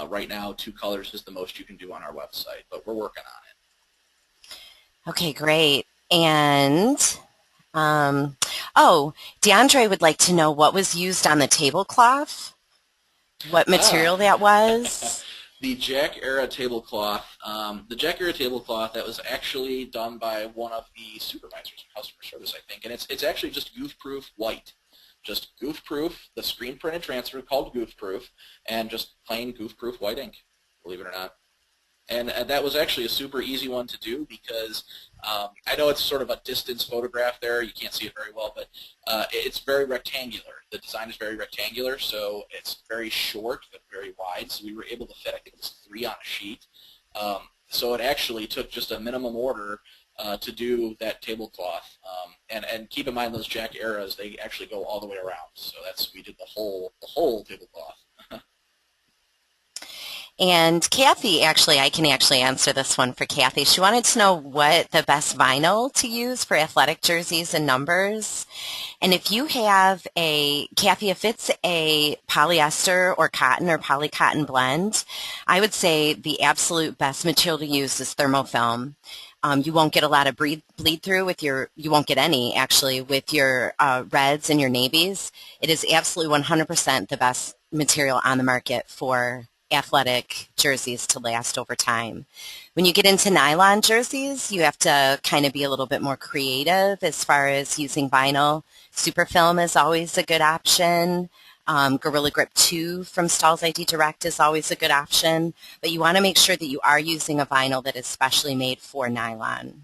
Speaker 2: Right now, 2 colors is the most you can do on our website, but we're working on it.
Speaker 3: Okay, great. And, DeAndre would like to know what was used on the tablecloth, what material that was.
Speaker 2: The Jack Era tablecloth. The Jack Era tablecloth, that was actually done by one of the supervisors in customer service, I think, and it's actually just goof-proof white. Just goof-proof, the screen printed transfer called goof-proof, and just plain goof-proof white ink, believe it or not. And that was actually a super easy one to do because I know it's sort of a distance photograph there. You can't see it very well, but it's very rectangular. The design is very rectangular, so it's very short but very wide. So we were able to fit, I think it was 3 on a sheet. So it actually took just a minimum order to do that tablecloth. And keep in mind those Jack Eras, they actually go all the way around. So we did the whole tablecloth.
Speaker 3: And Kathy, I can actually answer this one for Kathy. She wanted to know what the best vinyl to use for athletic jerseys and numbers. And if you have Kathy, if it's a polyester or cotton or polycotton blend, I would say the absolute best material to use is thermofilm. You won't get a lot of bleed through you won't get any actually with your reds and your navies. It is absolutely 100% the best material on the market for athletic jerseys to last over time. When you get into nylon jerseys, you have to kind of be a little bit more creative as far as using vinyl. Superfilm is always a good option. Gorilla Grip 2 from Stahl's ID Direct is always a good option, but you want to make sure that you are using a vinyl that is specially made for nylon.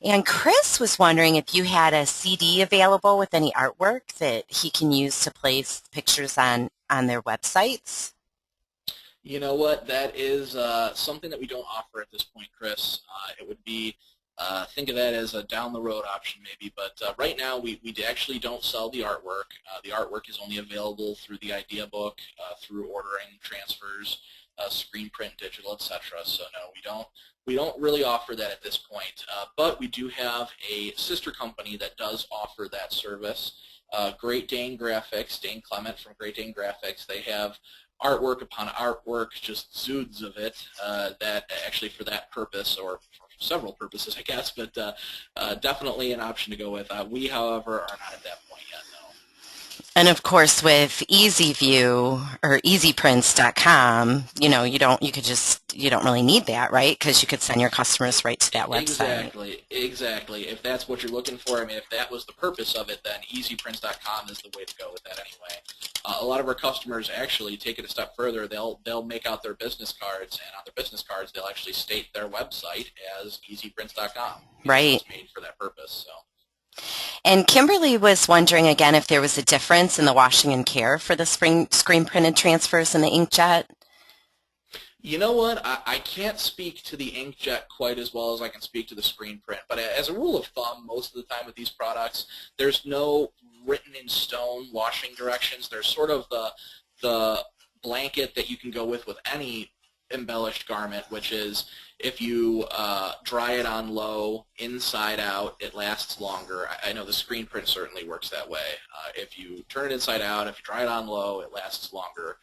Speaker 3: And Chris was wondering if you had a CD available with any artwork that he can use to place pictures on their websites.
Speaker 2: You know what? That is something that we don't offer at this point, Chris. It would be, think of that as a down-the-road option maybe, but right now we actually don't sell the artwork. The artwork is only available through the idea book, through ordering transfers, screen print, digital, etc. So no, we don't really offer that at this point, but we do have a sister company that does offer that service. Great Dane Graphics, Dane Clement from Great Dane Graphics, they have artwork upon artwork, just zoods of it, that actually for that purpose, or for several purposes, I guess, but definitely an option to go with. We, however, are not at that point yet, no.
Speaker 3: And of course, with EasyView or EasyPrints.com, you don't really need that, right? Because you could send your customers right to that website.
Speaker 2: Exactly. If that's what you're looking for, I mean, if that was the purpose of it, then EasyPrints.com is the way to go with that anyway. A lot of our customers actually take it a step further. They'll make out their business cards, and on their business cards, they'll actually state their website as EasyPrints.com.
Speaker 3: Right.
Speaker 2: It's made for that purpose, so.
Speaker 3: And Kimberly was wondering again if there was a difference in the washing and care for the screen printed transfers and the inkjet.
Speaker 2: You know what? I can't speak to the inkjet quite as well as I can speak to the screen print, but as a rule of thumb, most of the time with these products, there's no written in stone washing directions. There's sort of the blanket that you can go with any embellished garment, which is if you dry it on low, inside out, it lasts longer. I know the screen print certainly works that way. If you turn it inside out, if you dry it on low, it lasts longer.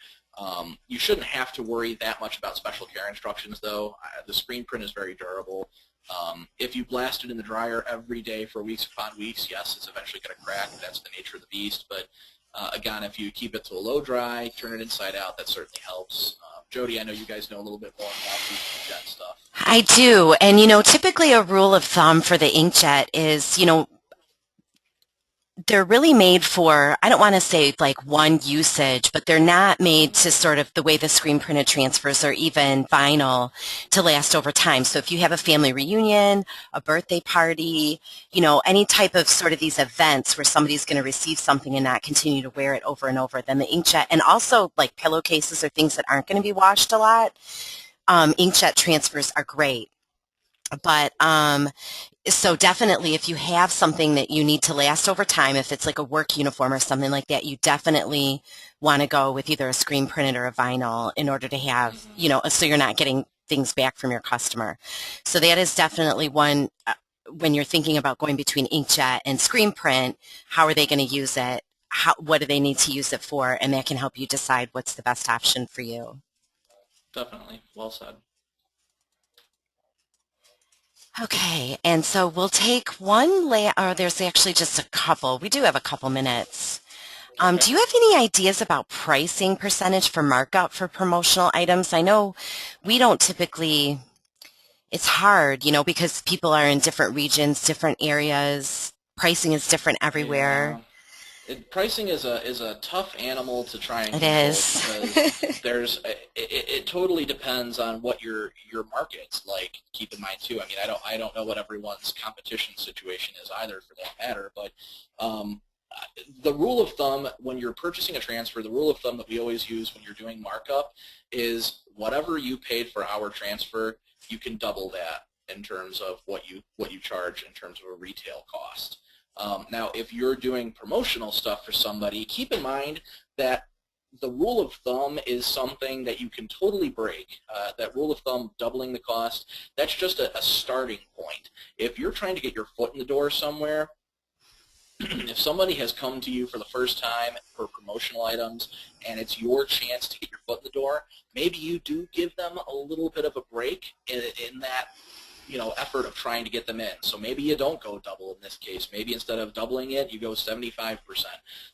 Speaker 2: You shouldn't have to worry that much about special care instructions, though. The screen print is very durable. If you blast it in the dryer every day for weeks upon weeks, yes, it's eventually going to crack. That's the nature of the beast. But again, if you keep it to a low dry, turn it inside out, that certainly helps. Jody, I know you guys know a little bit more about the inkjet stuff.
Speaker 3: I do. And, typically a rule of thumb for the inkjet is, they're really made for, I don't want to say like one usage, but they're not made to sort of the way the screen printed transfers or even vinyl to last over time. So if you have a family reunion, a birthday party, any type of sort of these events where somebody's going to receive something and not continue to wear it over and over, then the inkjet, and also like pillowcases or things that aren't going to be washed a lot, inkjet transfers are great. But so definitely if you have something that you need to last over time, if it's like a work uniform or something like that, you definitely want to go with either a screen printed or a vinyl in order to have, so you're not getting things back from your customer. So that is definitely one, when you're thinking about going between inkjet and screen print, how are they going to use it? What do they need to use it for? And that can help you decide what's the best option for you.
Speaker 2: Definitely. Well said.
Speaker 3: Okay, and so we'll take one there's actually just a couple. We do have a couple minutes. Do you have any ideas about pricing percentage for markup for promotional items? I know we don't typically, it's hard, because people are in different regions, different areas. Pricing is different everywhere.
Speaker 2: Yeah. Pricing is a tough animal to try and
Speaker 3: control. It is.
Speaker 2: Because it totally depends on what your market's like. Keep in mind too. I mean, I don't know what everyone's competition situation is either, for that matter. But the rule of thumb when you're purchasing a transfer, the rule of thumb that we always use when you're doing markup is whatever you paid for our transfer, you can double that in terms of what you charge in terms of a retail cost. Now, if you're doing promotional stuff for somebody, keep in mind that the rule of thumb is something that you can totally break. That rule of thumb, doubling the cost, that's just a starting point. If you're trying to get your foot in the door somewhere, if somebody has come to you for the first time for promotional items and it's your chance to get your foot in the door, maybe you do give them a little bit of a break in that effort of trying to get them in. So maybe you don't go double in this case. Maybe instead of doubling it, you go 75%,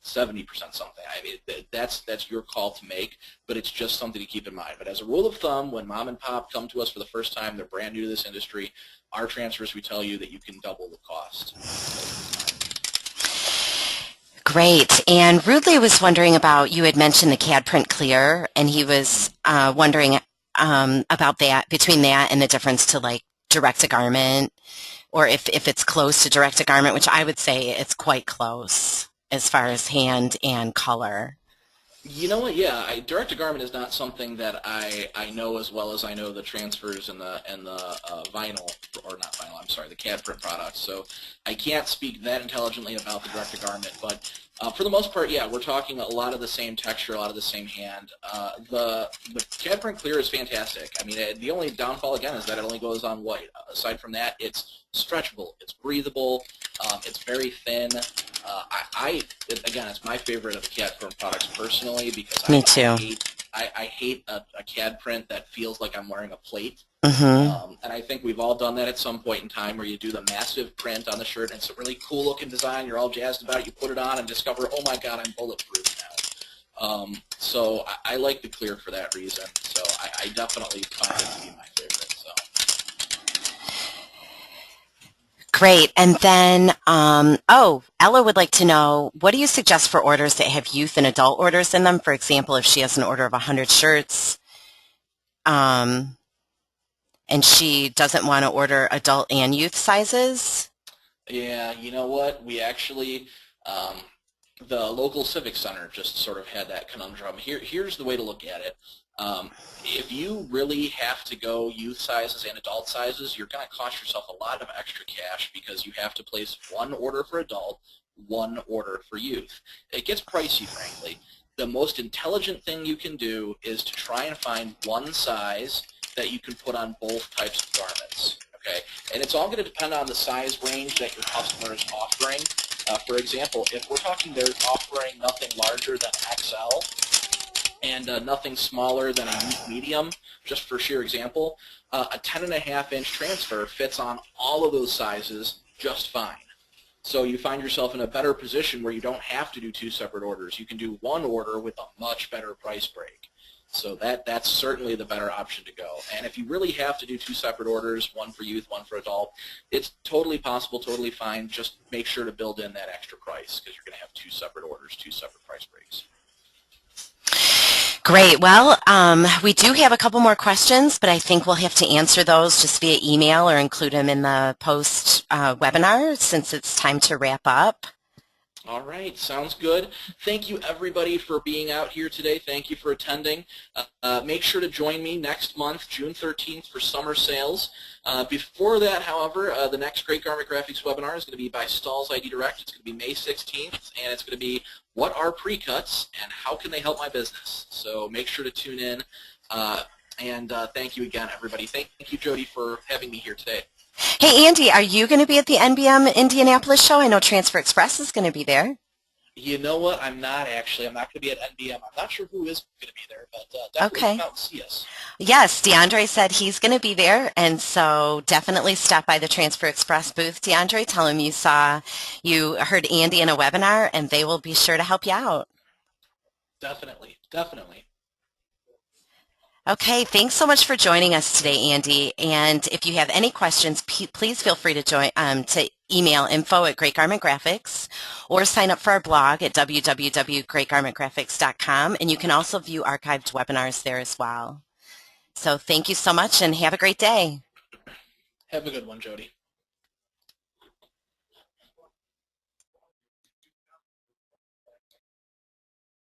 Speaker 2: 70% something. I mean, that's your call to make, but it's just something to keep in mind. But as a rule of thumb, when mom and pop come to us for the first time, they're brand new to this industry, our transfers, we tell you that you can double the cost.
Speaker 3: Great. And Rudley was wondering about, you had mentioned the CAD Print Clear, and he was wondering about that, between that and the difference to like direct-to-garment, or if it's close to direct-to-garment, which I would say it's quite close as far as hand and color.
Speaker 2: You know what? Yeah, direct-to-garment is not something that I know as well as I know the transfers and the vinyl, or not vinyl, I'm sorry, the CAD print products. So I can't speak that intelligently about the direct-to-garment, but for the most part, yeah, we're talking a lot of the same texture, a lot of the same hand. The CAD Print Clear is fantastic. I mean, the only downfall, again, is that it only goes on white. Aside from that, it's stretchable, it's breathable, it's very thin. Again, it's my favorite of the CAD Print products personally, because
Speaker 3: Me too.
Speaker 2: I hate a CAD print that feels like I'm wearing a plate.
Speaker 3: Mm-hmm.
Speaker 2: And I think we've all done that at some point in time, where you do the massive print on the shirt and it's a really cool looking design, you're all jazzed about it, you put it on and discover, oh my god, I'm bulletproof now. So I like the Clear for that reason. So I definitely find it to be my favorite. So.
Speaker 3: Great. And then, Ella would like to know, what do you suggest for orders that have youth and adult orders in them? For example, if she has an order of 100 shirts, and she doesn't want to order adult and youth sizes?
Speaker 2: Yeah, you know what? We actually, the local civic center just sort of had that conundrum. Here's the way to look at it. If you really have to go youth sizes and adult sizes, you're going to cost yourself a lot of extra cash, because you have to place one order for adult, one order for youth. It gets pricey, frankly. The most intelligent thing you can do is to try and find one size that you can put on both types of garments, okay? And it's all going to depend on the size range that your customer is offering. For example, if we're talking they're offering nothing larger than XL, and nothing smaller than a youth medium, just for sheer example, a 10.5-inch transfer fits on all of those sizes just fine. So you find yourself in a better position where you don't have to do 2 separate orders. You can do 1 order with a much better price break. So that's certainly the better option to go. And if you really have to do 2 separate orders, 1 for youth, 1 for adult, it's totally possible, totally fine. Just make sure to build in that extra price because you're going to have 2 separate orders, 2 separate price breaks.
Speaker 3: Great. Well, we do have a couple more questions, but I think we'll have to answer those just via email or include them in the post webinar since it's time to wrap up.
Speaker 2: All right, sounds good. Thank you, everybody, for being out here today. Thank you for attending. Make sure to join me next month, June 13th, for summer sales. Before that, however, the next Great Garment Graphics webinar is going to be by Stahls ID Direct. It's going to be May 16th, and it's going to be what are pre-cuts and how can they help my business? So make sure to tune in, and thank you again, everybody. Thank you, Jody, for having me here today.
Speaker 3: Hey, Andy, are you going to be at the NBM Indianapolis show? I know Transfer Express is going to be there.
Speaker 2: You know what? I'm not actually. I'm not going to be at NBM. I'm not sure who is going to be there, but definitely come out and see us.
Speaker 3: Yes, DeAndre said he's going to be there, and so definitely stop by the Transfer Express booth. DeAndre, tell him you heard Andy in a webinar, and they will be sure to help you out.
Speaker 2: Definitely, definitely.
Speaker 3: Okay, thanks so much for joining us today, Andy. And if you have any questions, please feel free to email info@greatgarmentgraphics or sign up for our blog at www.greatgarmentgraphics.com. And you can also view archived webinars there as well. So thank you so much and have a great day.
Speaker 2: Have a good one, Jody.